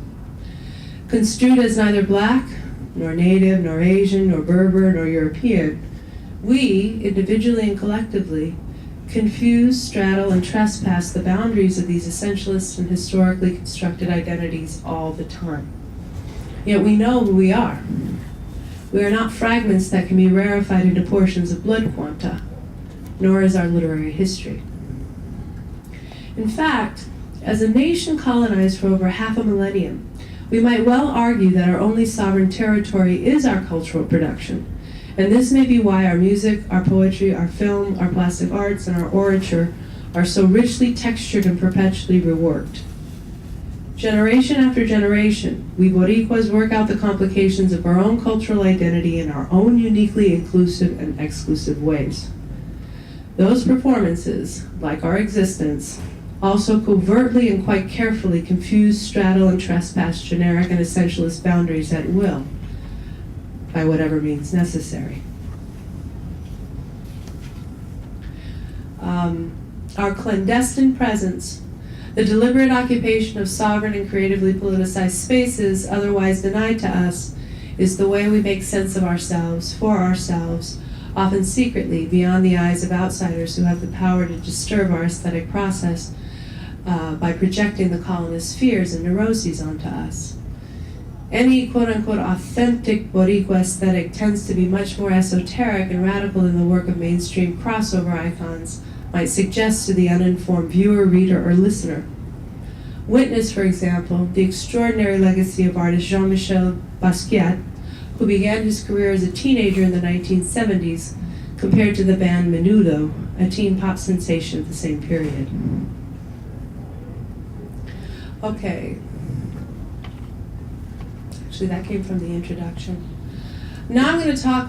Construed as neither black, nor native, nor Asian, nor Berber, nor European, we, individually and collectively, confuse, straddle, and trespass the boundaries of these essentialist and historically constructed identities all the time. Yet we know who we are. We are not fragments that can be rarefied into portions of blood quanta, nor is our literary history. In fact, as a nation colonized for over half a millennium, we might well argue that our only sovereign territory is our cultural production, and this may be why our music, our poetry, our film, our plastic arts, and our orature are so richly textured and perpetually reworked. Generation after generation, we Boricuas work out the complications of our own cultural identity in our own uniquely inclusive and exclusive ways. Those performances, like our existence, also covertly and quite carefully confuse, straddle, and trespass generic and essentialist boundaries at will, by whatever means necessary. Our clandestine presence, the deliberate occupation of sovereign and creatively politicized spaces otherwise denied to us, is the way we make sense of ourselves, for ourselves, often secretly, beyond the eyes of outsiders who have the power to disturb our aesthetic process by projecting the colonists' fears and neuroses onto us. Any quote-unquote authentic Boricua aesthetic tends to be much more esoteric and radical than the work of mainstream crossover icons might suggest to the uninformed viewer, reader, or listener. Witness, for example, the extraordinary legacy of artist Jean-Michel Basquiat, who began his career as a teenager in the 1970s, compared to the band Menudo, a teen pop sensation of the same period. Okay. Actually, that came from the introduction. Now I'm going to talk,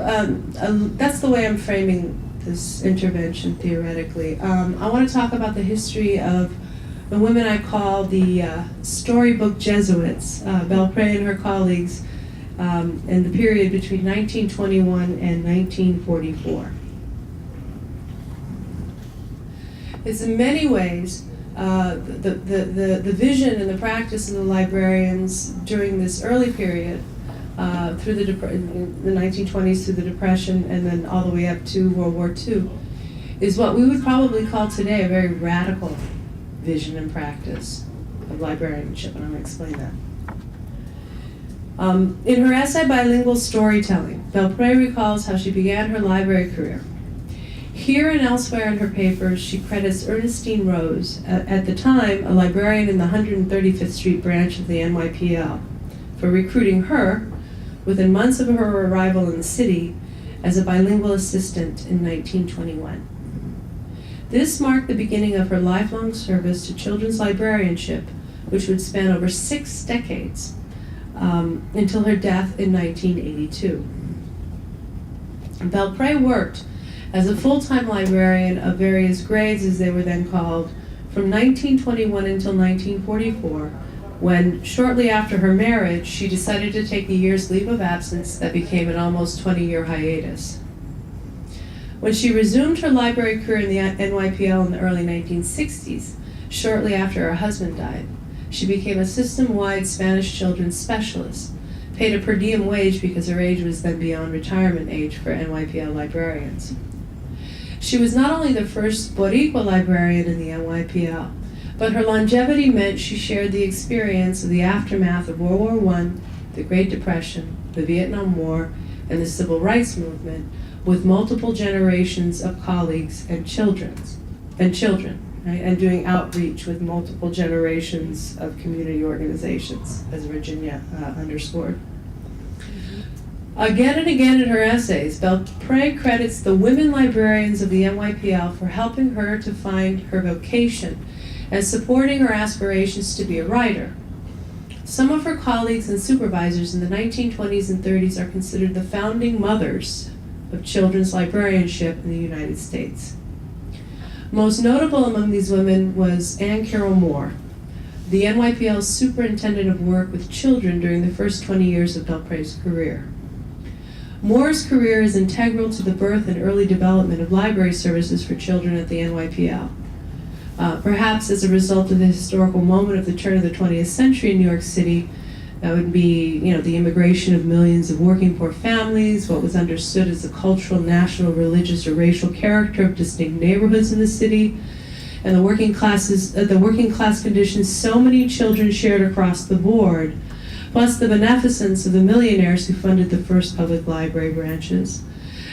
that's the way I'm framing this intervention theoretically. I want to talk about the history of the women I call the storybook Jesuits, Belpré and her colleagues, in the period between 1921 and 1944. It's in many ways the vision and the practice of the librarians during this early period, through the 1920s, through the Depression, and then all the way up to World War II, is what we would probably call today a very radical vision and practice of librarianship, and I'm going to explain that. In her essay, Bilingual Storytelling, Belpré recalls how she began her library career. Here and elsewhere in her papers, she credits Ernestine Rose, at the time a librarian in the 135th Street branch of the NYPL, for recruiting her, within months of her arrival in the city, as a bilingual assistant in 1921. This marked the beginning of her lifelong service to children's librarianship, which would span over 6 decades, until her death in 1982. Belpré worked as a full-time librarian of various grades, as they were then called, from 1921 until 1944, when, shortly after her marriage, she decided to take a year's leave of absence that became an almost 20-year hiatus. When she resumed her library career in the NYPL in the early 1960s, shortly after her husband died, she became a system-wide Spanish children's specialist, paid a per diem wage because her age was then beyond retirement age for NYPL librarians. She was not only the first Boricua librarian in the NYPL, but her longevity meant she shared the experience of the aftermath of World War I, the Great Depression, the Vietnam War, and the Civil Rights Movement with multiple generations of colleagues and children, right? And doing outreach with multiple generations of community organizations, as Virginia underscored. Again and again in her essays, Belpré credits the women librarians of the NYPL for helping her to find her vocation and supporting her aspirations to be a writer. Some of her colleagues and supervisors in the 1920s and 30s are considered the founding mothers of children's librarianship in the United States. Most notable among these women was Anne Carroll Moore, the NYPL's superintendent of work with children during the first 20 years of Belpré's career. Moore's career is integral to the birth and early development of library services for children at the NYPL. Perhaps as a result of the historical moment of the turn of the 20th century in New York City, that would be, the immigration of millions of working poor families, what was understood as the cultural, national, religious, or racial character of distinct neighborhoods in the city, and the working class conditions so many children shared across the board, plus the beneficence of the millionaires who funded the first public library branches.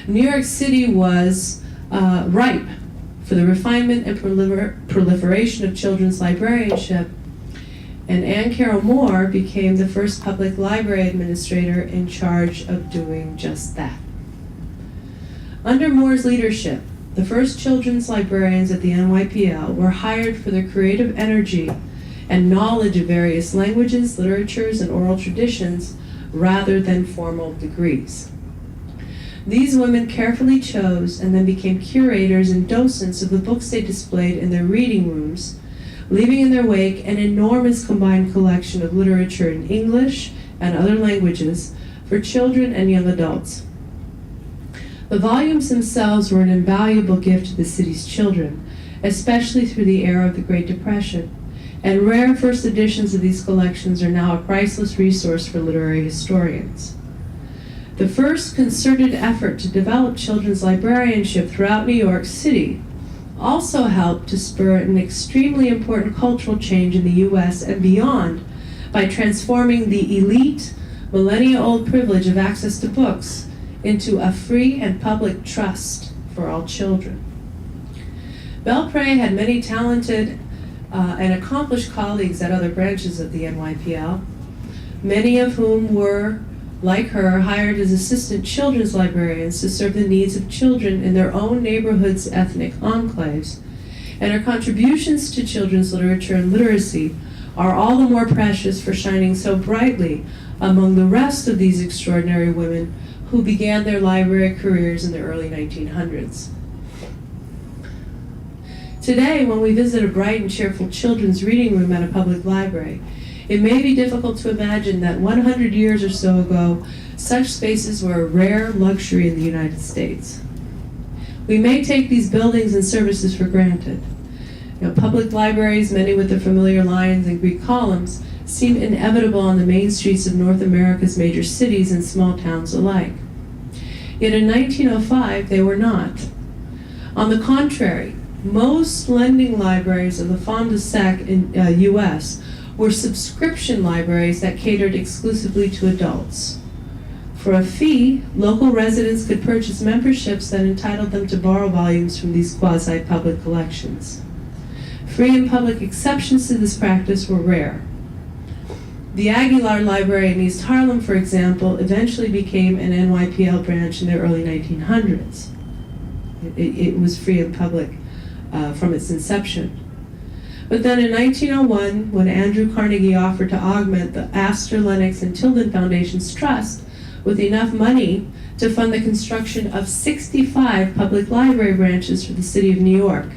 New York City was ripe for the refinement and proliferation of children's librarianship, and Anne Carroll Moore became the first public library administrator in charge of doing just that. Under Moore's leadership, the first children's librarians at the NYPL were hired for their creative energy and knowledge of various languages, literatures, and oral traditions rather than formal degrees. These women carefully chose and then became curators and docents of the books they displayed in their reading rooms, leaving in their wake an enormous combined collection of literature in English and other languages for children and young adults. The volumes themselves were an invaluable gift to the city's children, especially through the era of the Great Depression, and rare first editions of these collections are now a priceless resource for literary historians. The first concerted effort to develop children's librarianship throughout New York City also helped to spur an extremely important cultural change in the U.S. and beyond by transforming the elite, millennia-old privilege of access to books into a free and public trust for all children. Belpré had many talented and accomplished colleagues at other branches of the NYPL, many of whom were, like her, hired as assistant children's librarians to serve the needs of children in their own neighborhood's ethnic enclaves. And her contributions to children's literature and literacy are all the more precious for shining so brightly among the rest of these extraordinary women who began their library careers in the early 1900s. Today, when we visit a bright and cheerful children's reading room at a public library, it may be difficult to imagine that 100 years or so ago, such spaces were a rare luxury in the United States. We may take these buildings and services for granted. Public libraries, many with the familiar lions and Greek columns, seem inevitable on the main streets of North America's major cities and small towns alike. Yet in 1905, they were not. On the contrary, most lending libraries of the Fonds de Sec in U.S. were subscription libraries that catered exclusively to adults. For a fee, local residents could purchase memberships that entitled them to borrow volumes from these quasi-public collections. Free and public exceptions to this practice were rare. The Aguilar Library in East Harlem, for example, eventually became an NYPL branch in the early 1900s. It was free and public from its inception. But then in 1901, when Andrew Carnegie offered to augment the Astor, Lennox, and Tilden Foundation's trust with enough money to fund the construction of 65 public library branches for the city of New York,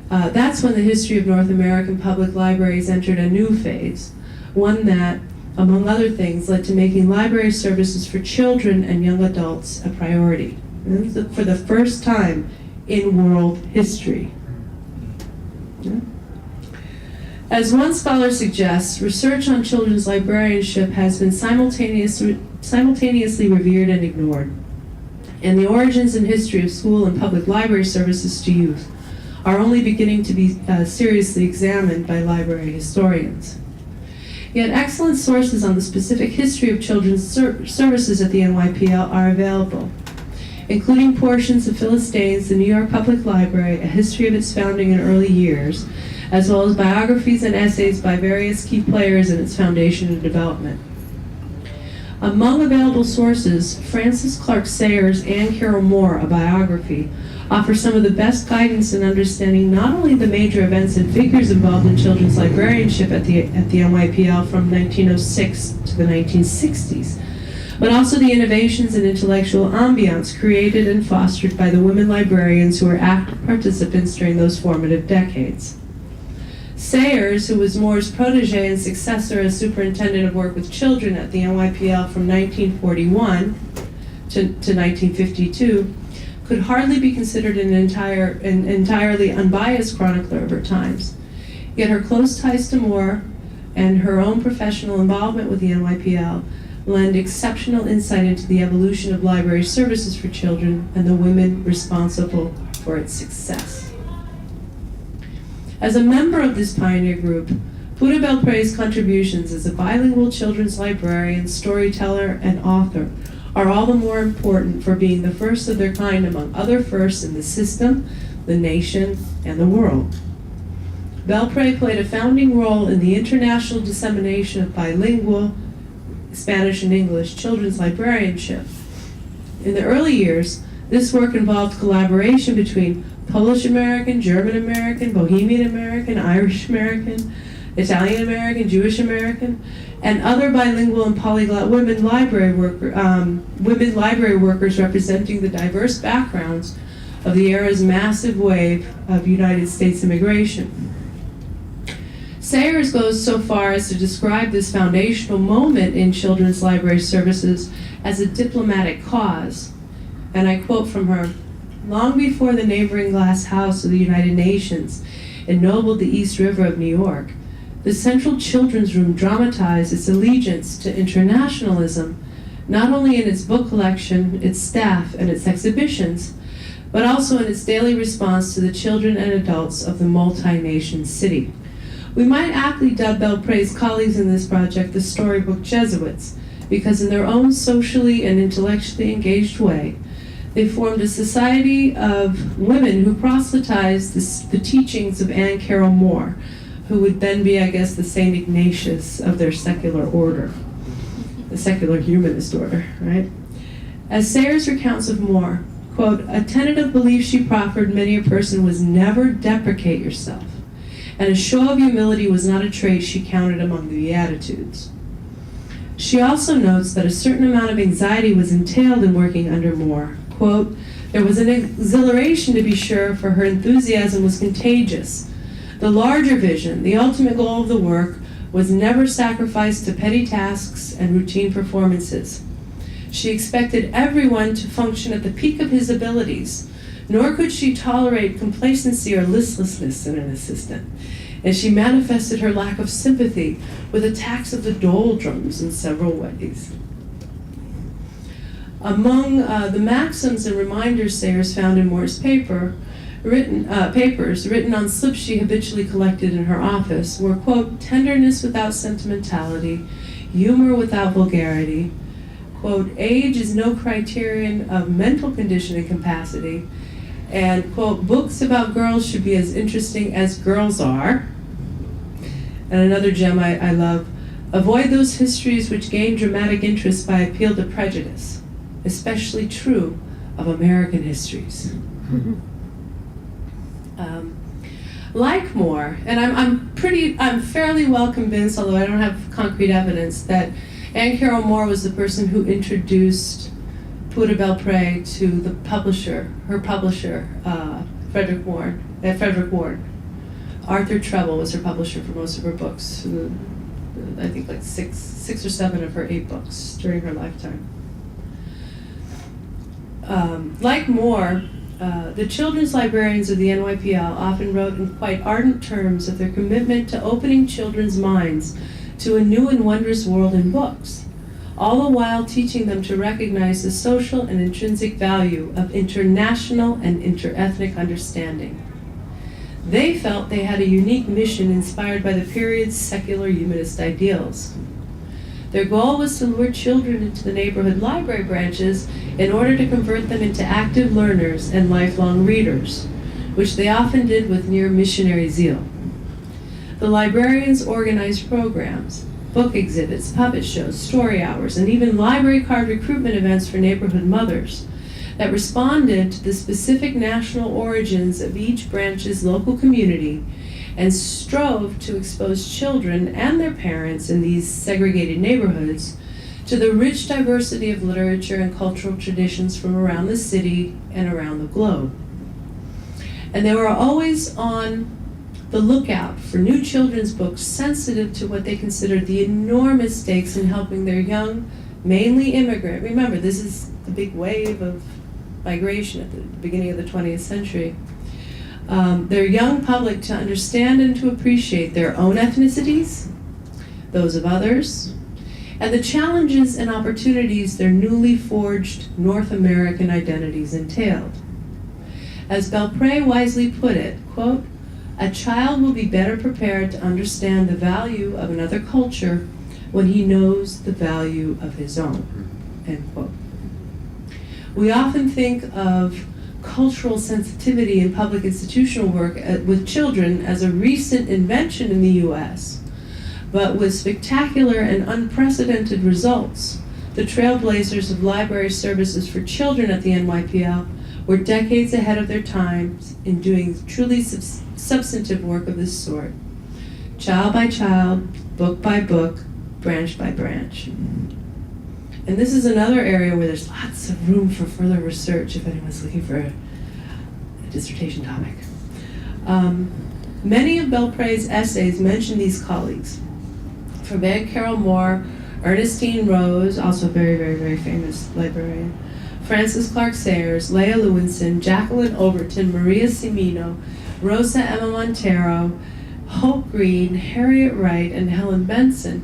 that's when the history of North American public libraries entered a new phase, one that, among other things, led to making library services for children and young adults a priority. And this is for the first time in world history. Yeah. As one scholar suggests, research on children's librarianship has been simultaneously revered and ignored, and the origins and history of school and public library services to youth are only beginning to be seriously examined by library historians. Yet excellent sources on the specific history of children's services at the NYPL are available, including portions of Phyllis Dane's The New York Public Library, A History of Its Founding and Early Years, as well as biographies and essays by various key players in its foundation and development. Among available sources, Frances Clark Sayers and Carol Moore, a biography, offer some of the best guidance in understanding not only the major events and figures involved in children's librarianship at the NYPL from 1906 to the 1960s, but also the innovations and intellectual ambiance created and fostered by the women librarians who were active participants during those formative decades. Sayers, who was Moore's protege and successor as superintendent of work with children at the NYPL from 1941 to 1952, could hardly be considered an entirely unbiased chronicler of her times. Yet her close ties to Moore and her own professional involvement with the NYPL lend exceptional insight into the evolution of library services for children and the women responsible for its success. As a member of this pioneer group, Pura Belpré's contributions as a bilingual children's librarian, storyteller, and author are all the more important for being the first of their kind among other firsts in the system, the nation, and the world. Belpré played a founding role in the international dissemination of bilingual, Spanish and English, children's librarianship. In the early years, this work involved collaboration between Polish American, German American, Bohemian American, Irish American, Italian American, Jewish American, and other bilingual and polyglot women library workers representing the diverse backgrounds of the era's massive wave of United States immigration. Sayers goes so far as to describe this foundational moment in children's library services as a diplomatic cause, and I quote from her, "Long before the neighboring glass house of the United Nations ennobled the East River of New York, the Central Children's Room dramatized its allegiance to internationalism not only in its book collection, its staff, and its exhibitions, but also in its daily response to the children and adults of the multi-nation city. We might aptly dub Belpré's colleagues in this project the storybook Jesuits, because in their own socially and intellectually engaged way, they formed a society of women who proselytized the teachings of Anne Carroll Moore, who would then be, I guess, the St. Ignatius of their secular order, the secular humanist order, right? As Sayers recounts of Moore, quote, "A tentative belief she proffered many a person was never deprecate yourself, and a show of humility was not a trait she counted among the Beatitudes." She also notes that a certain amount of anxiety was entailed in working under Moore. Quote, "There was an exhilaration, to be sure, for her enthusiasm was contagious. The larger vision, the ultimate goal of the work, was never sacrificed to petty tasks and routine performances. She expected everyone to function at the peak of his abilities, nor could she tolerate complacency or listlessness in an assistant, and she manifested her lack of sympathy with attacks of the doldrums in several ways." Among the maxims and reminders Sayers found in Moore's papers written on slips she habitually collected in her office were, quote, "tenderness without sentimentality, humor without vulgarity, quote, age is no criterion of mental condition and capacity, and, quote, books about girls should be as interesting as girls are." And another gem I love, "avoid those histories which gain dramatic interest by appeal to prejudice, especially true of American histories." Like Moore, and I'm fairly well convinced, although I don't have concrete evidence, that Anne Carroll Moore was the person who introduced Pura Belpré to the publisher, her publisher, Frederick Ward. Arthur Treble was her publisher for most of her books. I think like six or seven of her 8 books during her lifetime. Like Moore, the children's librarians of the NYPL often wrote in quite ardent terms of their commitment to opening children's minds to a new and wondrous world in books, all the while teaching them to recognize the social and intrinsic value of international and interethnic understanding. They felt they had a unique mission inspired by the period's secular humanist ideals. Their goal was to lure children into the neighborhood library branches in order to convert them into active learners and lifelong readers, which they often did with near missionary zeal. The librarians organized programs, book exhibits, puppet shows, story hours, and even library card recruitment events for neighborhood mothers that responded to the specific national origins of each branch's local community and strove to expose children and their parents in these segregated neighborhoods to the rich diversity of literature and cultural traditions from around the city and around the globe. And they were always on the lookout for new children's books sensitive to what they considered the enormous stakes in helping their young, mainly immigrant, remember this is the big wave of migration at the beginning of the 20th century, their young public to understand and to appreciate their own ethnicities, those of others, and the challenges and opportunities their newly forged North American identities entailed. As Belpré wisely put it, quote, "A child will be better prepared to understand the value of another culture when he knows the value of his own," end quote. We often think of cultural sensitivity in public institutional work with children as a recent invention in the US, but with spectacular and unprecedented results. The trailblazers of library services for children at the NYPL were decades ahead of their times in doing truly substantive work of this sort, child by child, book by book, branch by branch. And this is another area where there's lots of room for further research if anyone's looking for a dissertation topic. Many of Belpré's essays mention these colleagues. From Anne Carroll Moore, Ernestine Rose, also very, very, very famous librarian, Frances Clark Sayers, Leah Lewinson, Jacqueline Overton, Maria Cimino, Rosa Emma Montero, Hope Green, Harriet Wright, and Helen Benson.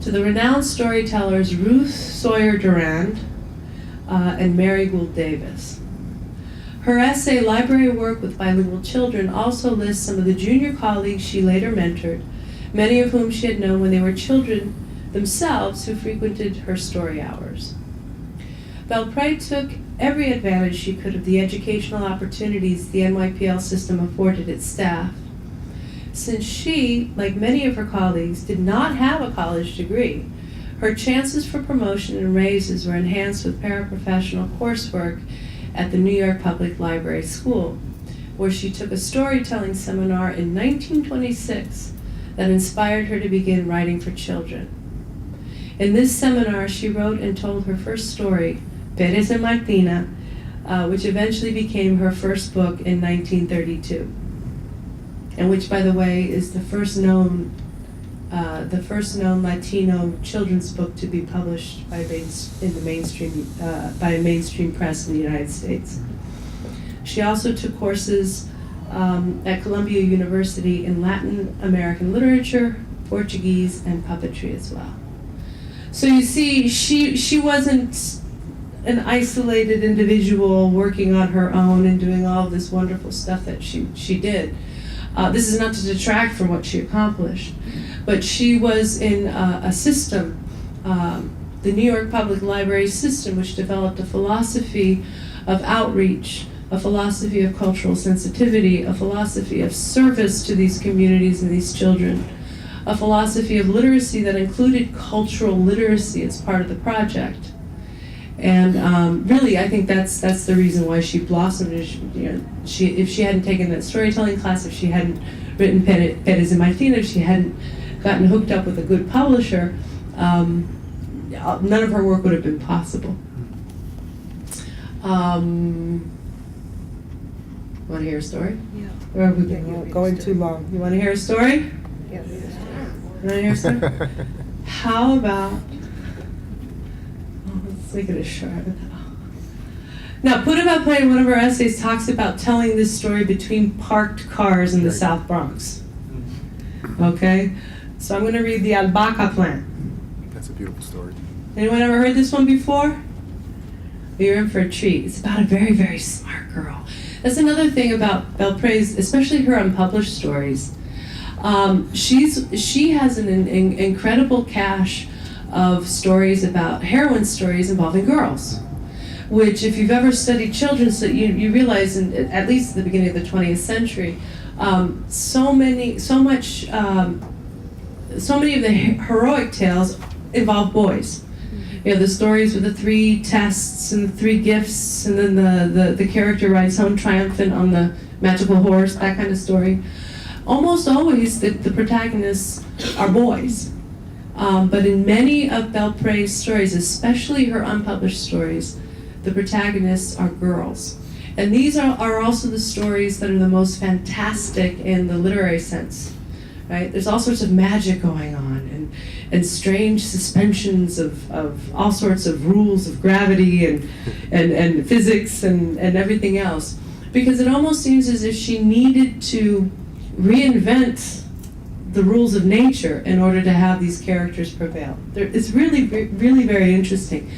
to the renowned storytellers Ruth Sawyer Durand and Mary Gould Davis. Her essay, Library Work with Bilingual Children, also lists some of the junior colleagues she later mentored, many of whom she had known when they were children themselves who frequented her story hours. Belpré took every advantage she could of the educational opportunities the NYPL system afforded its staff. Since she, like many of her colleagues, did not have a college degree, her chances for promotion and raises were enhanced with paraprofessional coursework at the New York Public Library School, where she took a storytelling seminar in 1926 that inspired her to begin writing for children. In this seminar, she wrote and told her first story, Perez and Martina, which eventually became her first book in 1932, and which, by the way, is the first known Latino children's book to be published by a mainstream press in the United States. She also took courses at Columbia University in Latin American literature, Portuguese, and puppetry as well. So you see, she wasn't an isolated individual working on her own and doing all this wonderful stuff that she did. This is not to detract from what she accomplished, but she was in a system, the New York Public Library system, which developed a philosophy of outreach, a philosophy of cultural sensitivity, a philosophy of service to these communities and these children, a philosophy of literacy that included cultural literacy as part of the project. And really, I think that's the reason why she blossomed. If she hadn't taken that storytelling class, if she hadn't written Perez and Martina, if she hadn't gotten hooked up with a good publisher, none of her work would have been possible. Want to hear a story? Yeah. Or have we been Going too long. You want to hear a story? Yes. You want to hear a story? How about, let's make it a short. Now, Pura Belpré, in one of her essays, talks about telling this story between parked cars in the South Bronx. Okay? So I'm going to read the albahaca plant. That's a beautiful story. Anyone ever heard this one before? You're in for a treat. It's about a very, very smart girl. That's another thing about Belpré's, especially her unpublished stories. She has an incredible cache of stories about heroine stories involving girls, which, if you've ever studied children, so you realize, at least at the beginning of the 20th century, so many of the heroic tales involve boys. You know, the stories with the 3 tests and the 3 gifts, and then the character rides home triumphant on the magical horse, that kind of story. Almost always the protagonists are boys. But in many of Belpré's stories, especially her unpublished stories, the protagonists are girls. And these are also the stories that are the most fantastic in the literary sense. Right? There's all sorts of magic going on, and strange suspensions of all sorts of rules of gravity and physics and everything else. Because it almost seems as if she needed to reinvent the rules of nature in order to have these characters prevail. It's really, really very interesting.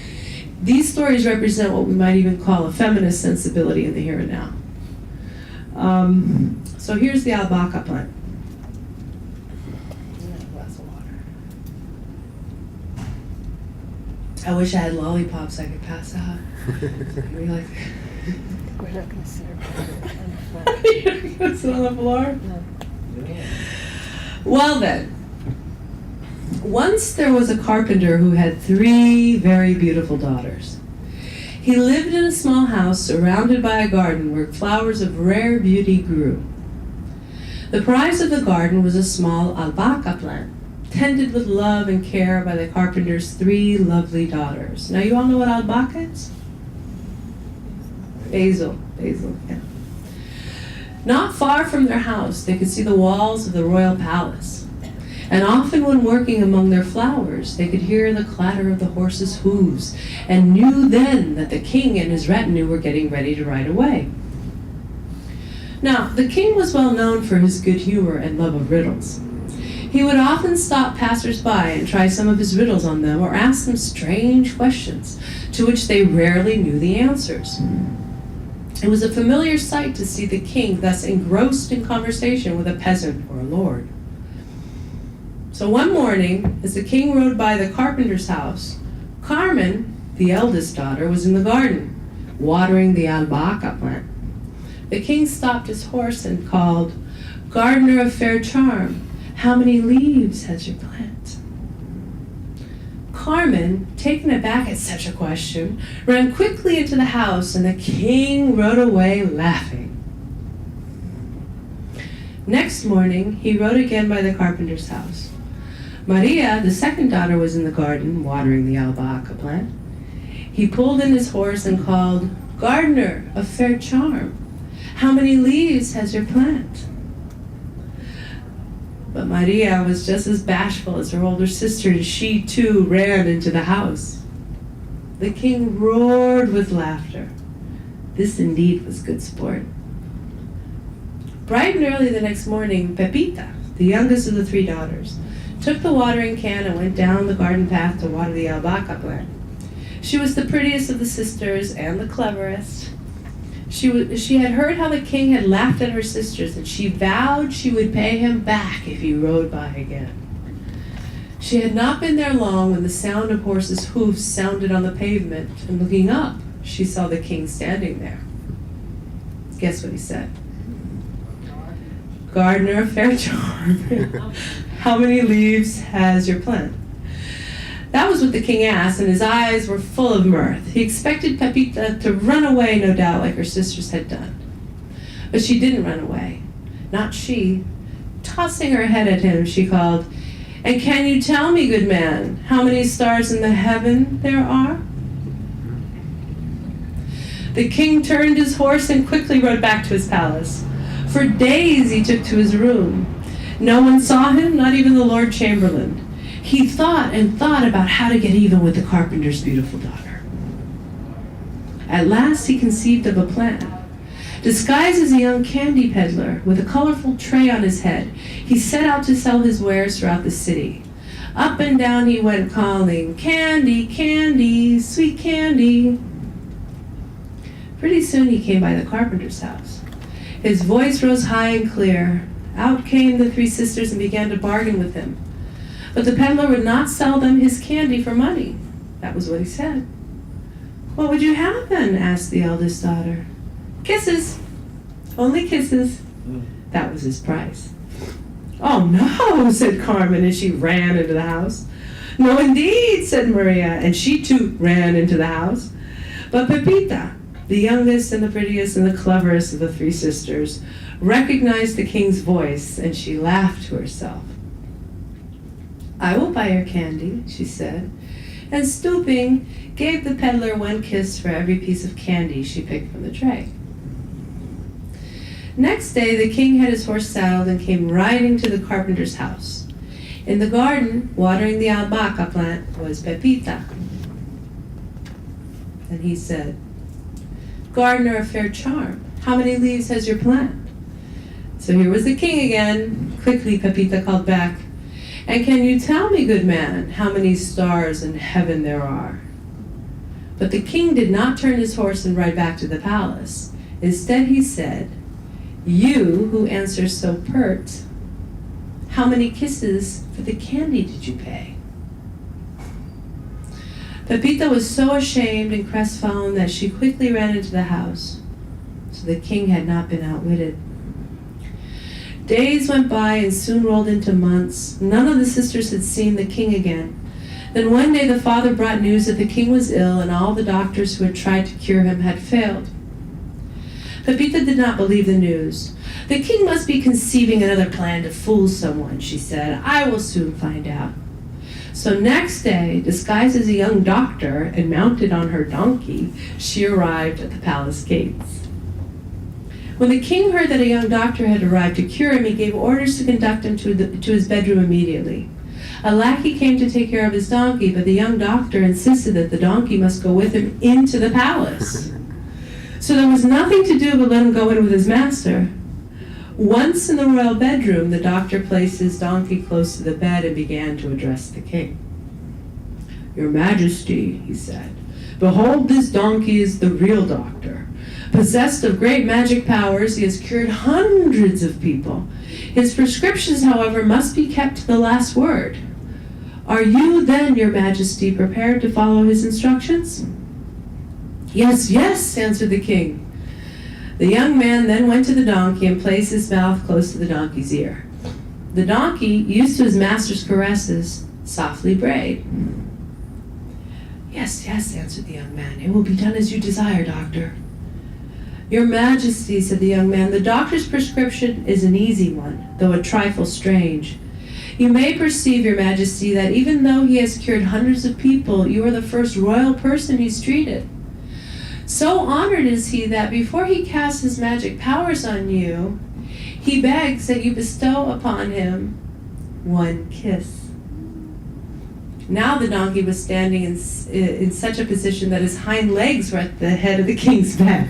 These stories represent what we might even call a feminist sensibility in the here and now. So here's the albahaca plant. I wish I had lollipops I could pass out. Maybe like. We're not going to sit on the floor. You're not going to sit on the floor? No. Well then, once there was a carpenter who had 3 very beautiful daughters. He lived in a small house surrounded by a garden where flowers of rare beauty grew. The prize of the garden was a small albahaca plant, tended with love and care by the carpenter's 3 lovely daughters. Now you all know what albahaca is? Basil, yeah. Not far from their house, they could see the walls of the royal palace. And often when working among their flowers, they could hear the clatter of the horses' hooves, and knew then that the king and his retinue were getting ready to ride away. Now, the king was well known for his good humor and love of riddles. He would often stop passers-by and try some of his riddles on them or ask them strange questions to which they rarely knew the answers. It was a familiar sight to see the king thus engrossed in conversation with a peasant or a lord. So one morning, as the king rode by the carpenter's house, Carmen, the eldest daughter, was in the garden, watering the albahaca plant. The king stopped his horse and called, "Gardener of fair charm, how many leaves has your plant?" Carmen, taken aback at such a question, ran quickly into the house, and the king rode away laughing. Next morning, he rode again by the carpenter's house. Maria, the second daughter, was in the garden, watering the albahaca plant. He pulled in his horse and called, "Gardener of fair charm, how many leaves has your plant?" But Maria was just as bashful as her older sister, and she too ran into the house. The king roared with laughter. This indeed was good sport. Bright and early the next morning, Pepita, the youngest of the three daughters, took the watering can and went down the garden path to water the albahaca plant. She was the prettiest of the sisters and the cleverest. She had heard how the king had laughed at her sisters, and she vowed she would pay him back if he rode by again. She had not been there long when the sound of horses' hoofs sounded on the pavement, and looking up, she saw the king standing there. Guess what he said? "Gardener of fair charm, how many leaves has your plant?" That was what the king asked, and his eyes were full of mirth. He expected Pepita to run away, no doubt, like her sisters had done. But she didn't run away. Not she. Tossing her head at him, she called, "And can you tell me, good man, how many stars in the heaven there are?" The king turned his horse and quickly rode back to his palace. For days he took to his room. No one saw him, not even the Lord Chamberlain. He thought and thought about how to get even with the carpenter's beautiful daughter. At last he conceived of a plan. Disguised as a young candy peddler with a colorful tray on his head, he set out to sell his wares throughout the city. Up and down he went calling, "Candy, candy, sweet candy." Pretty soon he came by the carpenter's house. His voice rose high and clear. Out came the three sisters and began to bargain with him. But the peddler would not sell them his candy for money. That was what he said. "What would you have then?" asked the eldest daughter. "Kisses. Only kisses." That was his price. "Oh no," said Carmen as she ran into the house. "No indeed," said Maria, and she too ran into the house. But Pepita, the youngest and the prettiest and the cleverest of the three sisters, recognized the king's voice, and she laughed to herself. "I will buy your candy," she said, and stooping, gave the peddler one kiss for every piece of candy she picked from the tray. Next day the king had his horse saddled and came riding to the carpenter's house. In the garden, watering the albahaca plant, was Pepita. And he said, "Gardener of fair charm, how many leaves has your plant?" So here was the king again. Quickly Pepita called back, "And can you tell me, good man, how many stars in heaven there are?" But the king did not turn his horse and ride back to the palace. Instead he said, "You who answer so pert, how many kisses for the candy did you pay?" Pepita was so ashamed and crestfallen that she quickly ran into the house. So the king had not been outwitted. Days went by and soon rolled into months. None of the sisters had seen the king again. Then one day the father brought news that the king was ill and all the doctors who had tried to cure him had failed. Pepita did not believe the news. "The king must be conceiving another plan to fool someone," she said. "I will soon find out." So next day, disguised as a young doctor and mounted on her donkey, she arrived at the palace gates. When the king heard that a young doctor had arrived to cure him, he gave orders to conduct him to his bedroom immediately. A lackey came to take care of his donkey, but the young doctor insisted that the donkey must go with him into the palace. So there was nothing to do but let him go in with his master. Once in the royal bedroom, the doctor placed his donkey close to the bed and began to address the king. "Your Majesty," he said, "behold, this donkey is the real doctor. Possessed of great magic powers, he has cured hundreds of people. His prescriptions, however, must be kept to the last word. Are you then, Your Majesty, prepared to follow his instructions?" "Yes, yes," answered the king. The young man then went to the donkey and placed his mouth close to the donkey's ear. The donkey, used to his master's caresses, softly brayed. "Yes, yes," answered the young man. "It will be done as you desire, doctor." "Your Majesty," said the young man, "the doctor's prescription is an easy one, though a trifle strange. You may perceive, Your Majesty, that even though he has cured hundreds of people, you are the first royal person he's treated. So honored is he that before he casts his magic powers on you, he begs that you bestow upon him one kiss." Now the donkey was standing in such a position that his hind legs were at the head of the king's bed.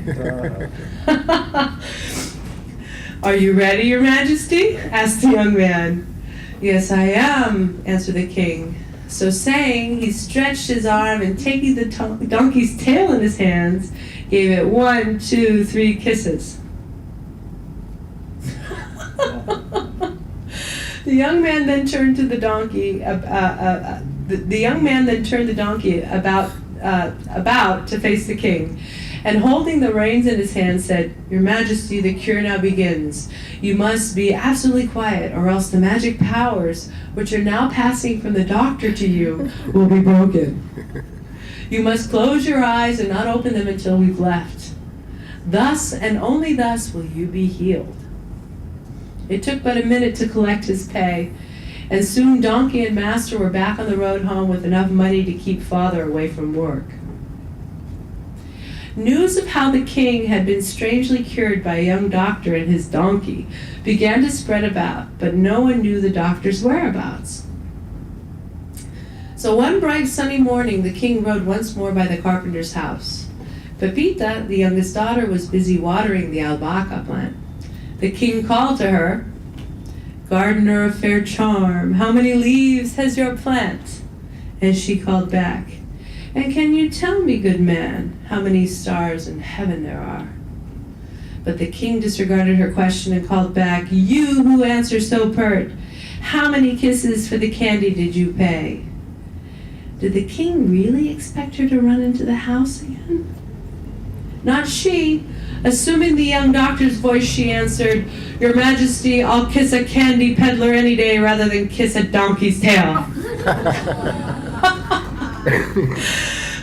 "Are you ready, Your Majesty?" asked the young man. "Yes, I am," answered the king. So saying, he stretched his arm and taking the donkey's tail in his hands, gave it 1, 2, 3 kisses. The young man then turned the donkey about to face the king, and holding the reins in his hand said, "Your Majesty, the cure now begins. You must be absolutely quiet, or else the magic powers, which are now passing from the doctor to you, will be broken. You must close your eyes and not open them until we've left. Thus, and only thus, will you be healed." It took but a minute to collect his pay, and soon donkey and master were back on the road home with enough money to keep father away from work. News of how the king had been strangely cured by a young doctor and his donkey began to spread about, but no one knew the doctor's whereabouts. So one bright sunny morning, the king rode once more by the carpenter's house. Pepita, the youngest daughter, was busy watering the albahaca plant. The king called to her, "Gardener of fair charm, how many leaves has your plant?" And she called back, "And can you tell me, good man, how many stars in heaven there are?" But the king disregarded her question and called back, "You who answer so pert, how many kisses for the candy did you pay?" Did the king really expect her to run into the house again? Not she. Assuming the young doctor's voice, she answered, "Your Majesty, I'll kiss a candy peddler any day rather than kiss a donkey's tail."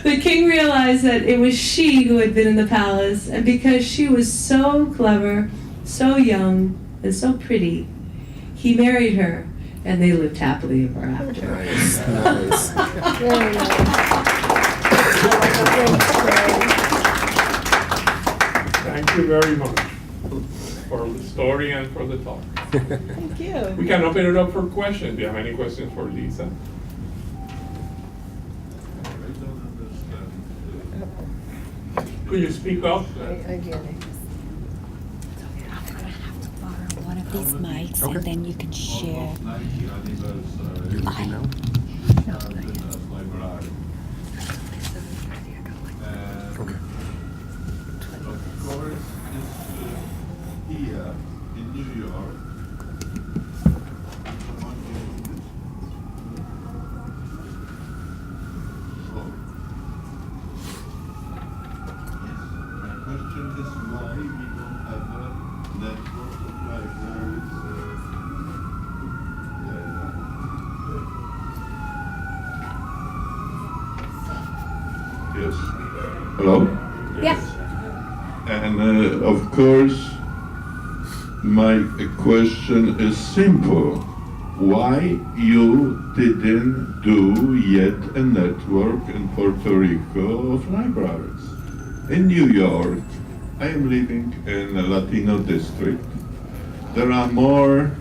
The king realized that it was she who had been in the palace, and because she was so clever, so young, and so pretty, he married her, and they lived happily ever after. Nice, nice. Very nice. Thank you very much for the story and for the talk. Thank you. We can open it up for questions. Do you have any questions for Lisa? Could you speak up? I'm gonna have to borrow one of these mics Okay. and then you can share. Okay. Of course, it's here in New York. My question is why we don't have a network of libraries. Yes. Hello? Yes. And of course, my question is simple. Why you didn't do yet a network in Puerto Rico of libraries? In New York, I am living in a Latino district. There are more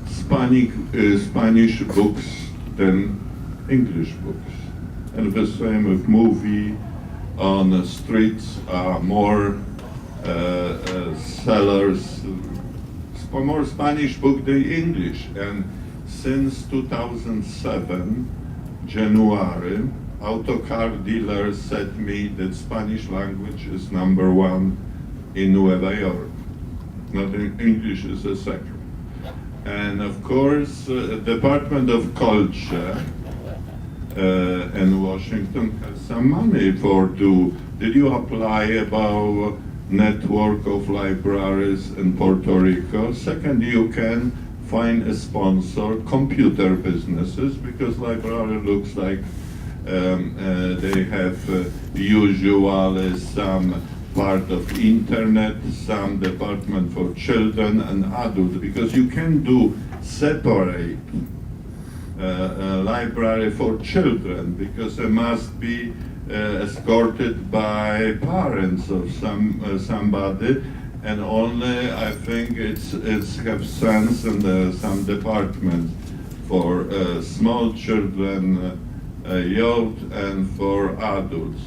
Spanish books than English books. And the same with movie on the streets are more sellers, for more Spanish book than English. And since 2007, January, auto car dealers said me that Spanish language is #1 in Nueva York. Not in English is a second. And of course, Department of Culture in Washington has some money did you apply about network of libraries in Puerto Rico? Second, you can find a sponsor, computer businesses, because library looks like they have usually some part of internet, some department for children and adults, because you can do separate library for children, because it must be escorted by parents of somebody, and only I think it's have sense in some departments for small children, youth, and for adults.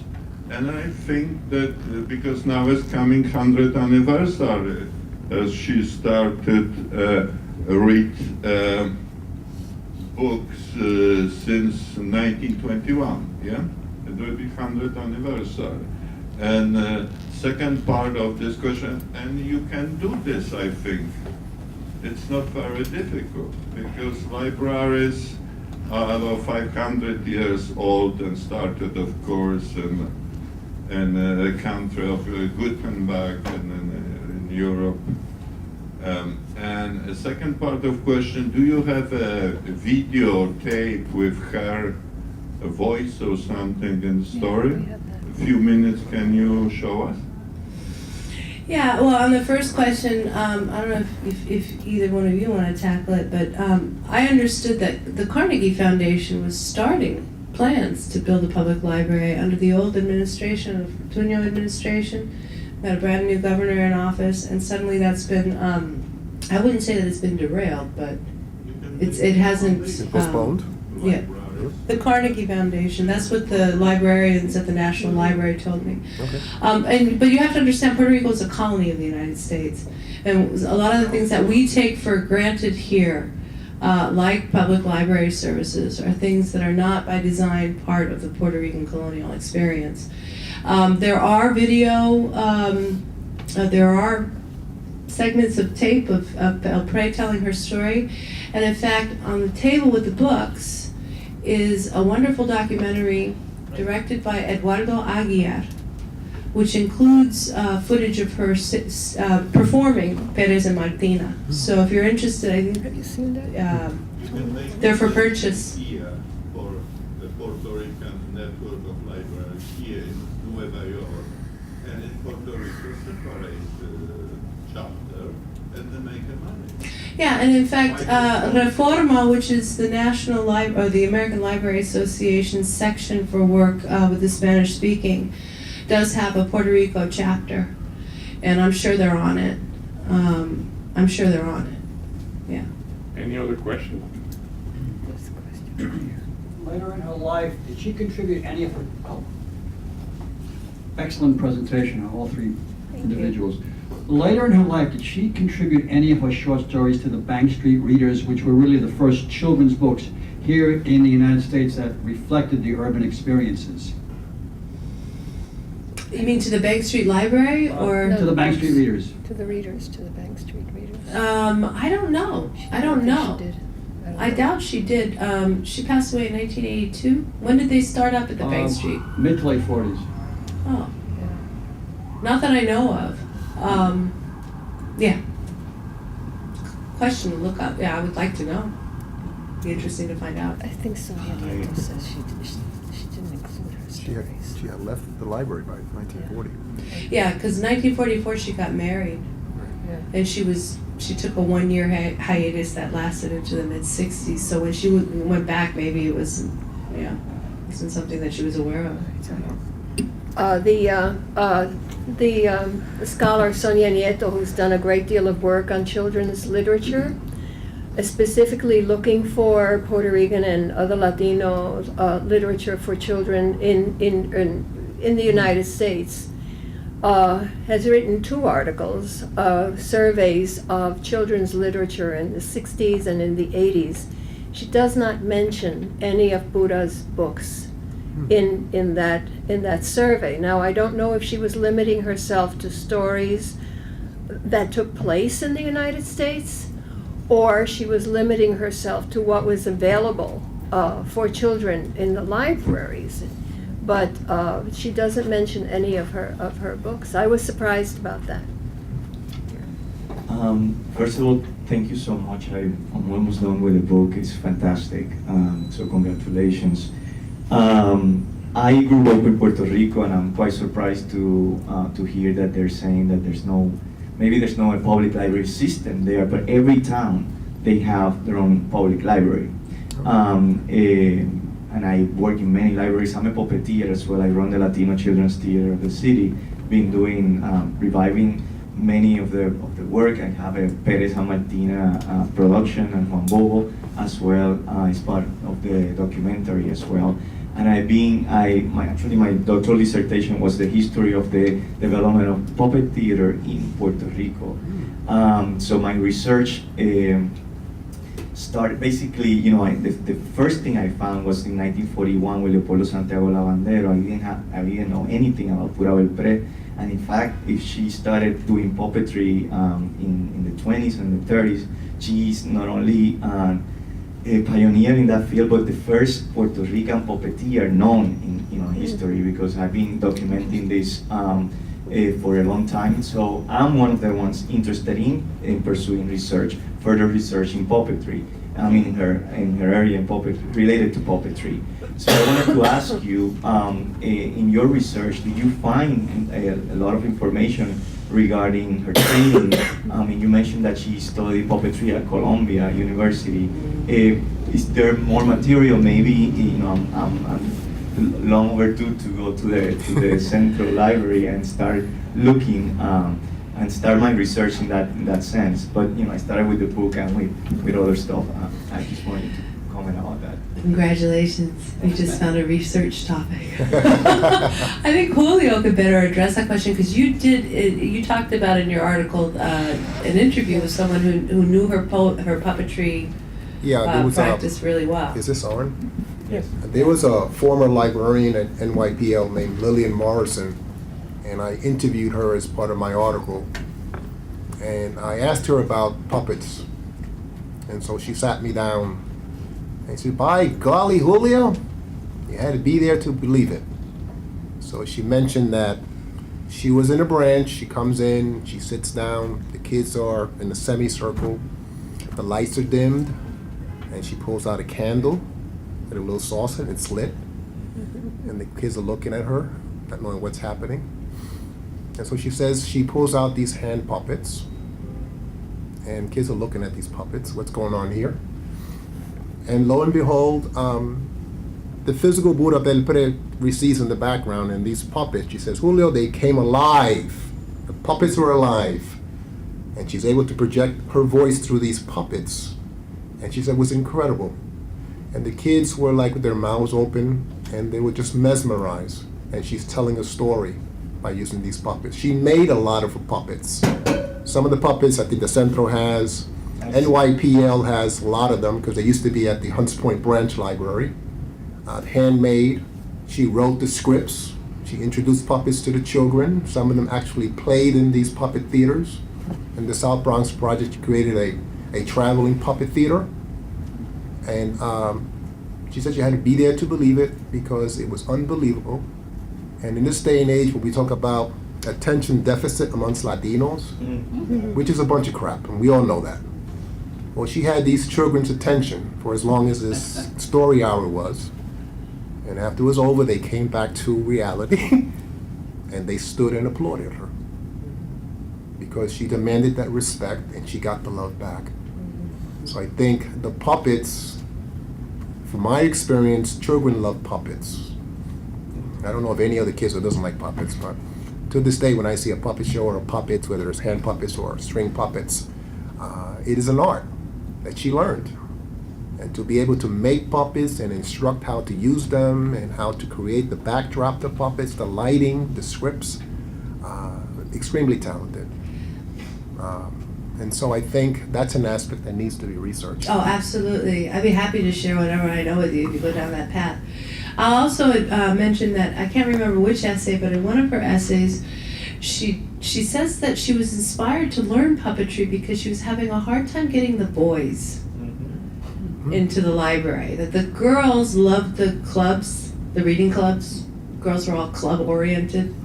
And I think that because now is coming 100th anniversary, as she started read books since 1921, yeah? It will be 100th anniversary. And second part of this question, and you can do this, I think. It's not very difficult, because libraries are about 500 years old and started, of course, in the country of Gutenberg in Europe. And a second part of question, do you have a videotape with her voice or something in the story? A few minutes, can you show us? Yeah, well, on the first question, I don't know if either one of you want to tackle it, but I understood that the Carnegie Foundation was starting plans to build a public library under the old administration, of Tuño administration. We had a brand new governor in office, and suddenly that's been, I wouldn't say that it's been derailed, but it hasn't. Postponed? Yeah. The Carnegie Foundation, that's what the librarians at the National Library told me. Okay. But you have to understand, Puerto Rico is a colony of the United States. And a lot of the things that we take for granted here, like public library services, are things that are not by design part of the Puerto Rican colonial experience. There are there are segments of tape of Belpré telling her story. And in fact, on the table with the books is a wonderful documentary directed by Eduardo Aguiar, which includes footage of her performing Pérez and Martina. So if you're interested, I think, Have you seen that? They're for purchase. Here for the Puerto Rican network of libraries here in Nueva York, and in Puerto Rico separate chapter, and they make a money. Yeah, and in fact, Reforma, which is the National or the American Library Association's section for work with the Spanish speaking, does have a Puerto Rico chapter, and I'm sure they're on it. I'm sure they're on it. Yeah. Any other questions? Later in her life, did she contribute any of her, excellent presentation on all three individuals. Later in her life, did she contribute any of her short stories to the Bank Street Readers, which were really the first children's books here in the United States that reflected the urban experiences? You mean to the Bank Street Library, or? To the Bank Street Readers. To the readers, to the Bank Street readers. I don't know. I don't know. She did. I doubt she did. She passed away in 1982. When did they start up at the Bank Street? Mid to late 40s. Oh, not that I know of. Yeah. Question to look up. Yeah, I would like to know. Be interesting to find out. I think Sonia Nieto says she didn't include her stories. She had left the library by 1940. Yeah, because 1944 she got married, Yeah. and she took a 1-year hiatus that lasted into the mid-60s. So when she went back, maybe it wasn't something that she was aware of. The scholar Sonia Nieto, who's done a great deal of work on children's literature, is specifically looking for Puerto Rican and other Latino literature for children in the United States. has written 2 articles, surveys of children's literature in the 60s and in the 80s. She does not mention any of Pura's books in that survey. Now, I don't know if she was limiting herself to stories that took place in the United States, or she was limiting herself to what was available for children in the libraries. But she doesn't mention any of her books. I was surprised about that. First of all, thank you so much. I'm almost done with the book. It's fantastic. So congratulations. I grew up in Puerto Rico, and I'm quite surprised to hear that they're saying that there's no a public library system there, but every town they have their own public library. And I work in many libraries. I'm a puppeteer as well. I run the Latino Children's Theater of the city. Been doing reviving many of the work. I have a Perez and Martina production, and Juan Bobo as well is part of the documentary as well. And my doctoral dissertation was the history of the development of puppet theater in Puerto Rico. So my research started basically, the first thing I found was in 1941 with Leopoldo Santiago Lavandero. I didn't know anything about Pura Belpré. And in fact, if she started doing puppetry in the 20s and the 30s, she's not only a pioneer in that field, but the first Puerto Rican puppeteer known in history, because I've been documenting this for a long time. So I'm one of the ones interested in pursuing further research in puppetry. In her area in puppetry, related to puppetry. So I wanted to ask you, in your research, did you find a lot of information regarding her training? You mentioned that she studied puppetry at Columbia University. Is there more material? Maybe I'm long overdue to go to the Central Library and start looking and start my research in that sense. But I started with the book and with other stuff. I just wanted to comment about that. Congratulations, you just found a research topic. I think Julio could better address that question, because you talked about in your article an interview with someone who knew her puppetry practice really well. Is this on? Yes. There was a former librarian at NYPL named Lillian Morrison, and I interviewed her as part of my article. And I asked her about puppets. And so she sat me down and said, by golly, Julio, you had to be there to believe it. So she mentioned that she was in a branch, she comes in, she sits down, the kids are in a semicircle, the lights are dimmed, and she pulls out a candle and a little saucer, and it's lit. And the kids are looking at her, not knowing what's happening. And so she says she pulls out these hand puppets, and kids are looking at these puppets, what's going on here? And lo and behold, the physical Pura Belpré recedes in the background, and these puppets, she says, Julio, they came alive. The puppets were alive. And she's able to project her voice through these puppets. And she said it was incredible. And the kids were like with their mouths open, and they were just mesmerized. And she's telling a story by using these puppets. She made a lot of her puppets. Some of the puppets I think the Centro has, NYPL has a lot of them, because they used to be at the Hunts Point Branch Library. Handmade. She wrote the scripts. She introduced puppets to the children. Some of them actually played in these puppet theaters. In the South Bronx Project, she created a traveling puppet theater. And she said you had to be there to believe it, because it was unbelievable. And in this day and age, when we talk about attention deficit amongst Latinos, which is a bunch of crap, and we all know that. Well, she had these children's attention for as long as this story hour was. And after it was over, they came back to reality, and they stood and applauded her, because she demanded that respect, and she got the love back. So I think the puppets, from my experience, children love puppets. I don't know of any other kids that doesn't like puppets, but to this day, when I see a puppet show or puppets, whether it's hand puppets or string puppets, it is an art that she learned. And to be able to make puppets and instruct how to use them and how to create the backdrop to puppets, the lighting, the scripts, extremely talented. And so I think that's an aspect that needs to be researched. Oh, absolutely. I'd be happy to share whatever I know with you if you go down that path. I'll also mention that I can't remember which essay, but in one of her essays, she says that she was inspired to learn puppetry because she was having a hard time getting the boys into the library. That the girls loved the clubs, the reading clubs. Girls were all club oriented.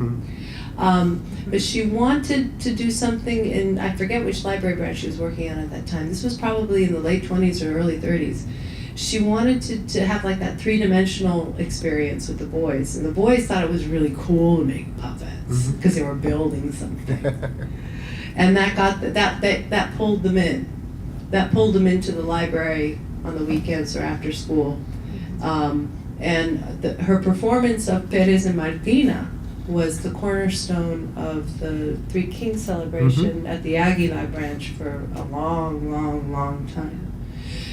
But she wanted to do something in, I forget which library branch she was working on at that time. This was probably in the late 20s or early 30s. She wanted to have like that three-dimensional experience with the boys. And the boys thought it was really cool to make puppets because they were building something. And that got that pulled them in. That pulled them into the library on the weekends or after school. And her performance of Perez and Martina was the cornerstone of the Three Kings celebration at the Aguilar branch for a long, long, long time.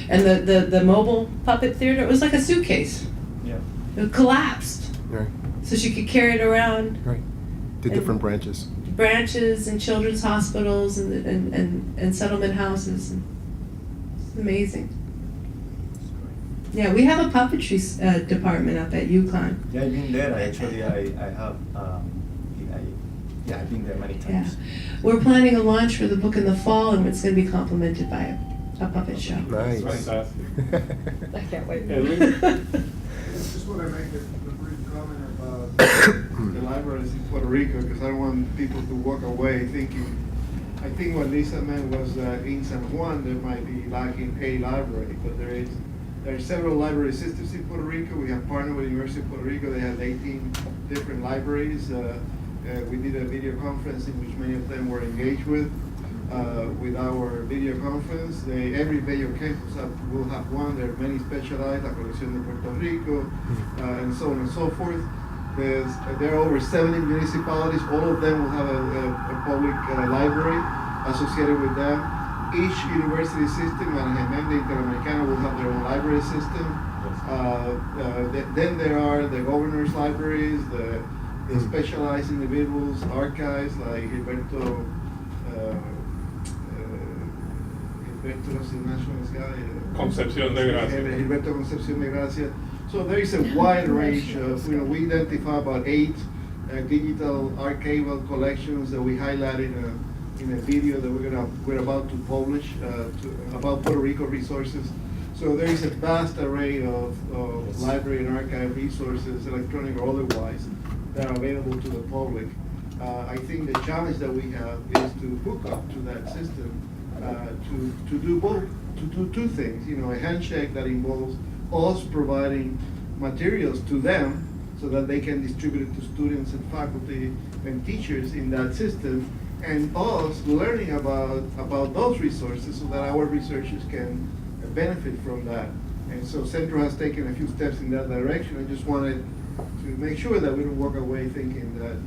And the mobile puppet theater, it was like a suitcase. Yeah. It collapsed. Right. So she could carry it around. Right. To different branches. Branches and children's hospitals and settlement houses. It's amazing. Yeah, we have a puppetry department up at UConn. Yeah, I've been there. Actually, I have. I've been there many times. Yeah. We're planning a launch for the book in the fall, and it's going to be complemented by a puppet show. Nice. Fantastic. I can't wait. Ellie? Just want to make a brief comment about the libraries in Puerto Rico, because I don't want people to walk away thinking, I think what Lisa meant was that in San Juan there might be lacking a library, but there are several library systems in Puerto Rico. We have partnered with the University of Puerto Rico. They have 18 different libraries. We did a video conference in which many of them were engaged with our video conference. Every major campus will have one. There are many specialized, La Colección de Puerto Rico, and so on and so forth. There are over 70 municipalities. All of them will have a public library associated with them. Each university system, Management Interamericana, will have their own library system. Then there are the governor's libraries, the specialized individuals, archives like Gilberto Concepción de Gracia. Gilberto Concepción de Gracia. So there is a wide range of, we identify about 8 digital archival collections that we highlighted in a video that we're about to publish about Puerto Rico resources. So there is a vast array of library and archive resources, electronic or otherwise, that are available to the public. I think the challenge that we have is to hook up to that system to do both, to do two things. A handshake that involves us providing materials to them so that they can distribute it to students and faculty and teachers in that system, and us learning about those resources so that our researchers can benefit from that. And so Centro has taken a few steps in that direction. I just wanted to make sure that we don't walk away thinking that,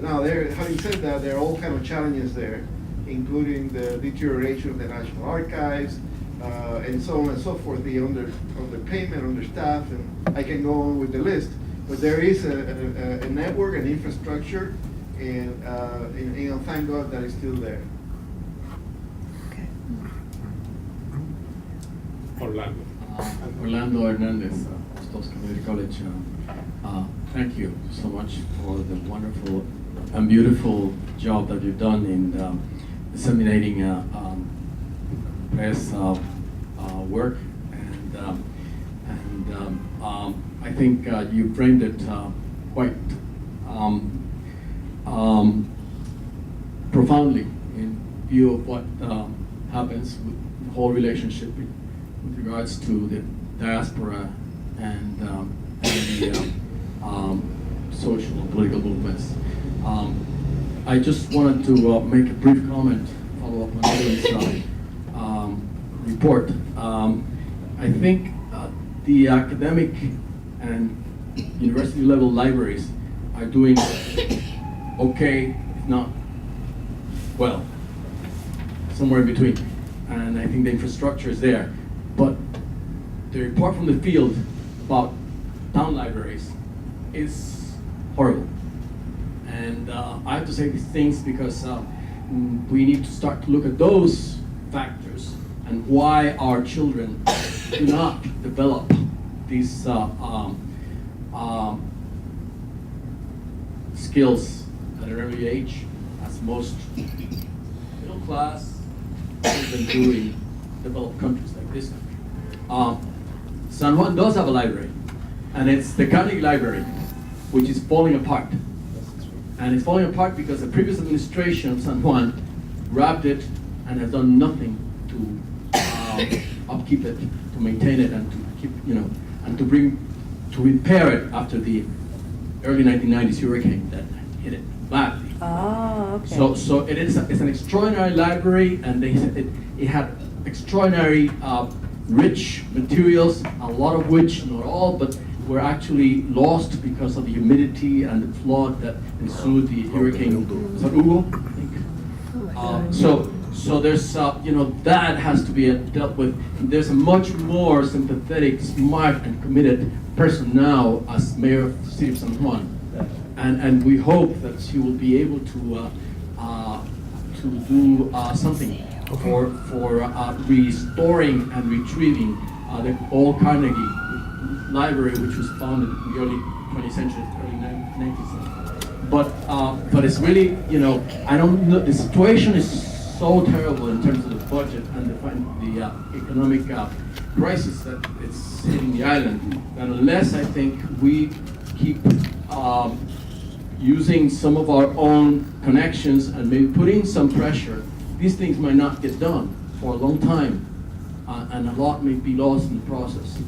now having said that, there are all kind of challenges there, including the deterioration of the National Archives, and so on and so forth, the underpayment, understaff, and I can go on with the list. But there is a network and infrastructure, and thank God that it's still there. Okay. Orlando. Orlando Hernandez, Hostos Community College. Thank you so much for the wonderful and beautiful job that you've done in disseminating press work, and I think you framed it quite profoundly in view of what happens with the whole relationship with regards to the diaspora and the social and political movements. I just wanted to make a brief comment, follow up on Ellie's report. I think the academic and university level libraries are doing okay, if not well, somewhere in between. And I think the infrastructure is there. But the report from the field about town libraries is horrible. And And I have to say these things because we need to start to look at those factors and why our children do not develop these skills at an early age, as most middle class children do in developed countries like this country. San Juan does have a library, and it's the Carnegie Library, which is falling apart. And it's falling apart because the previous administration of San Juan grabbed it and has done nothing to upkeep it, to maintain it, and to keep, and to repair it after the early 1990s hurricane that hit it badly. Oh, okay. So it's an extraordinary library, and it had extraordinary rich materials, a lot of which, not all, but were actually lost because of the humidity and the flood that ensued the hurricane. Was that Hugo? I think. So there's that has to be dealt with. There's a much more sympathetic, smart, and committed person now as mayor of the city of San Juan, and we hope that she will be able to do something for restoring and retrieving the old Carnegie Library, which was founded in the early 20th century, early 19th century. But it's really, I don't know, the situation is so terrible in terms of the budget and the economic crisis that it's hitting the island, that unless I think we keep using some of our own connections and maybe putting some pressure, these things might not get done for a long time, and a lot may be lost in the process.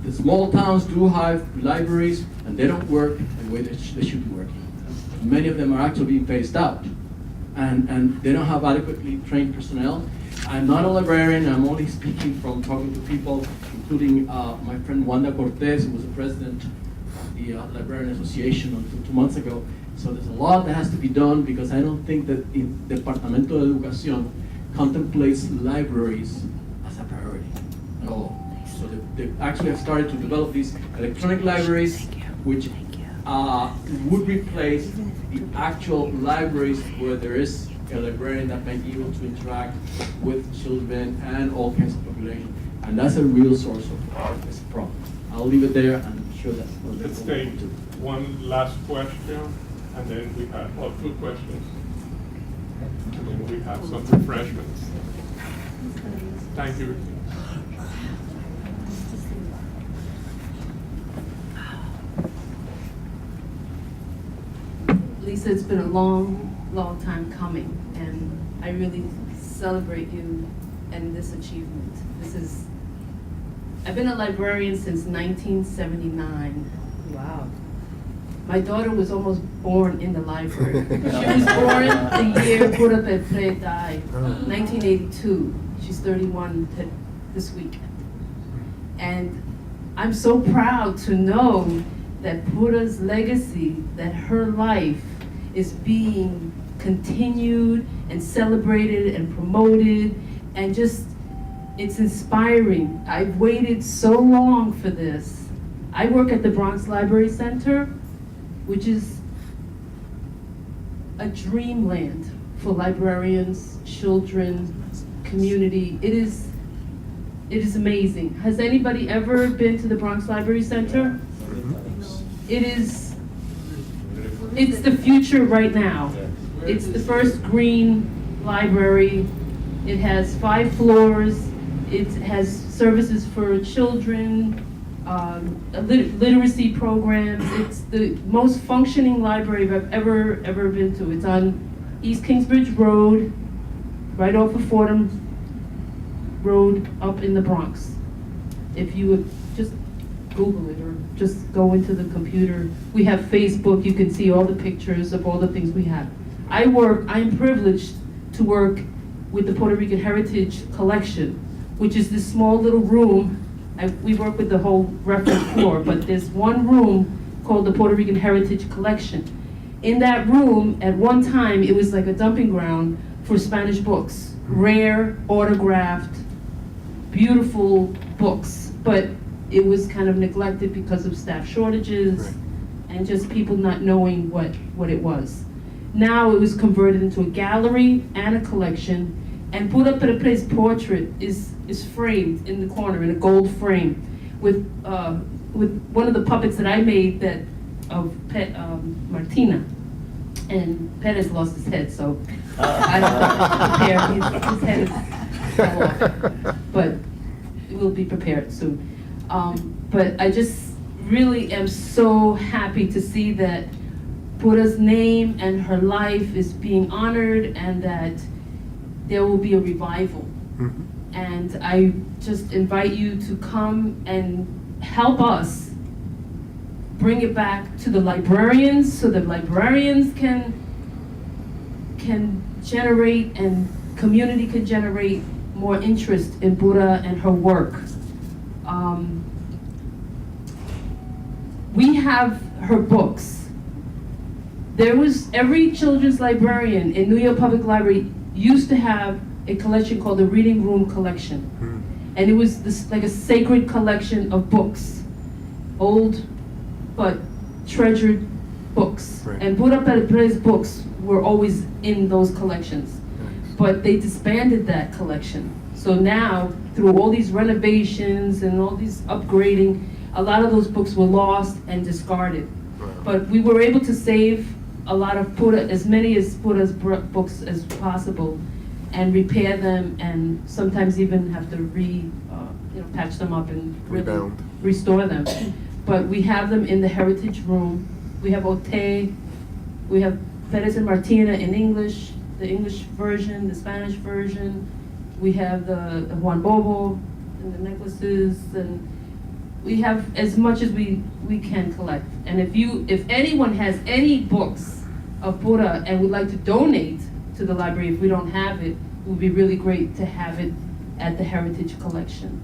The small towns do have libraries, and they don't work the way they should be working. Many of them are actually being phased out, and they don't have adequately trained personnel. I'm not a librarian. I'm only speaking from talking to people, including my friend Wanda Cortez, who was the president of the Librarian Association until 2 months ago. So there's a lot that has to be done, because I don't think that the Departamento de Educación contemplates libraries as a priority at all. So they actually have started to develop these electronic libraries, which would replace the actual libraries where there is a librarian that might be able to interact with children and all kinds of population. And that's a real source of this problem. I'll leave it there, and I'm sure that Let's take one last question, and then we have 2 questions. And then we have some refreshments. Thank you. Lisa, it's been a long time coming, and I really celebrate you and this achievement. I've been a librarian since 1979. Wow. My daughter was almost born in the library. She was born the year Pura Belpré died, 1982. She's 31 this weekend. And I'm so proud to know that Pura's legacy, that her life is being continued and celebrated and promoted, and just, it's inspiring. I've waited so long for this. I work at the Bronx Library Center, which is a dreamland for librarians, children, community. It is amazing. Has anybody ever been to the Bronx Library Center? It's the future right now. It's the first green library. It has 5 floors. It has services for children, literacy programs. It's the most functioning library I've ever been to. It's on East Kingsbridge Road, right off of Fordham Road up in the Bronx. If you would just Google it or just go into the computer. We have Facebook. You can see all the pictures of all the things we have. I am privileged to work with the Puerto Rican Heritage Collection, which is this small little room. We work with the whole reference floor, but there's one room called the Puerto Rican Heritage Collection. In that room, at one time, it was like a dumping ground for Spanish books, rare, autographed, beautiful books, but it was kind of neglected because of staff shortages, and just people not knowing what it was. Now it was converted into a gallery and a collection, and Pura Belpré's portrait is framed in the corner in a gold frame with one of the puppets that I made of Martina. And Perez lost his head, so I don't know, prepare. His head is fell off, but it will be prepared soon. But I just really am so happy to see that Pura's name and her life is being honored, and that there will be a revival. Mm-hmm. And I just invite you to come and help us bring it back to the librarians, so that librarians can generate, and community can generate more interest in Pura and her work. We have her books. There was, every children's librarian in New York Public Library used to have a collection called the Reading Room Collection. And it was like a sacred collection of books, old but treasured books. Right. And Pura Belpré's books were always in those collections. But they disbanded that collection. So now, through all these renovations and all these upgrading, a lot of those books were lost and discarded. But we were able to save a lot of Pura, as many as Pura's books as possible, and repair them, and sometimes even have to patch them up and really restore them. But we have them in the Heritage Room. We have Ote, we have Perez and Martina in English, the English version, the Spanish version. We have the Juan Bobo and the necklaces, and we have as much as we can collect. And if anyone has any books of Pura and would like to donate to the library, if we don't have it, it would be really great to have it at the Heritage Collection.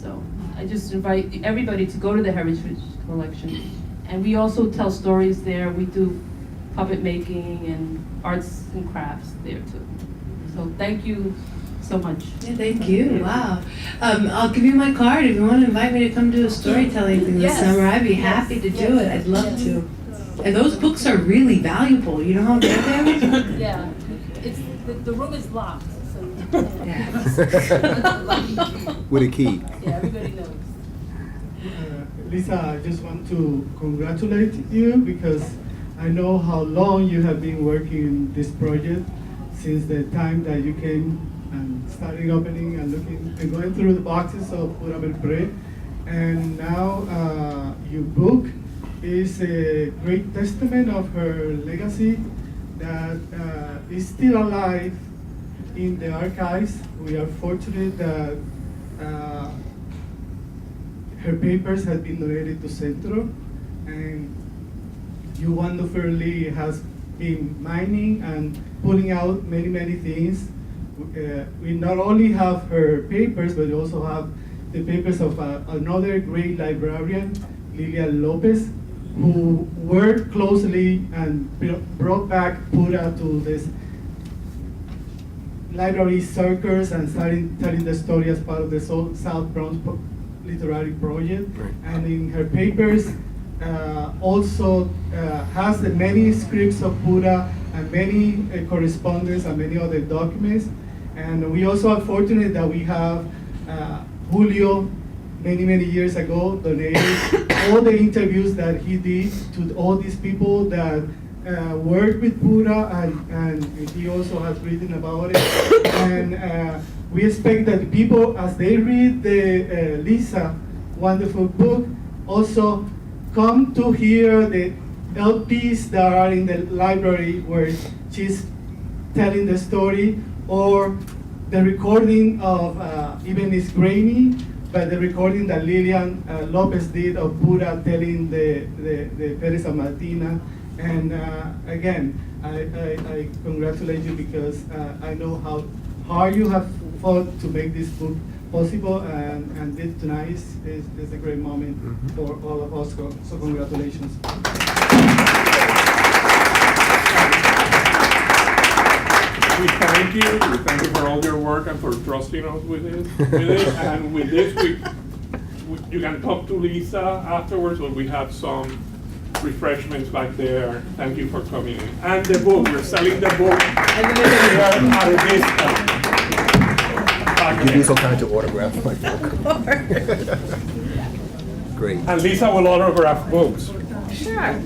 So I just invite everybody to go to the Heritage Collection. And we also tell stories there. We do puppet making and arts and crafts there too. So thank you so much. Yeah, thank you. Wow. I'll give you my card if you want to invite me to come do a storytelling thing this summer. I'd be happy to do it. I'd love to. And those books are really valuable. You know how good they are? Yeah. It's the room is locked. So With a key. yeah, everybody knows. Lisa, I just want to congratulate you, because I know how long you have been working in this project, since the time that you came and started opening and looking and going through the boxes of Pura Belpré. And now your book is a great testament of her legacy that is still alive in the archives. We are fortunate that her papers have been donated to Centro, and you wonderfully has been mining and pulling out many things. We not only have her papers, but we also have the papers of another great librarian, Lilian Lopez, who worked closely and brought back Pura to this library circus and started telling the story as part of the South Bronx literary project. Right. And in her papers also has the many scripts of Pura and many correspondence and many other documents. And we also are fortunate that we have Julio, many years ago, donated all the interviews that he did to all these people that worked with Pura, and he also has written about it. And we expect that people, as they read the Lisa wonderful book, also come to hear the LPs that are in the library where she's telling the story, or the recording of, even it's grainy, but the recording that Lilian Lopez did of Pura telling the Perez and Martina. And again, I congratulate you, because I know how hard you have fought to make this book possible, and this tonight is a great moment for all of us, so congratulations. We thank you for all your work and for trusting us with it. And with this, you can talk to Lisa afterwards, but we have some refreshments back there. Thank you for coming in. And the book, we're selling the book here at a discount. You'd be so kind to autograph my book. Great. And Lisa will autograph books. Sure.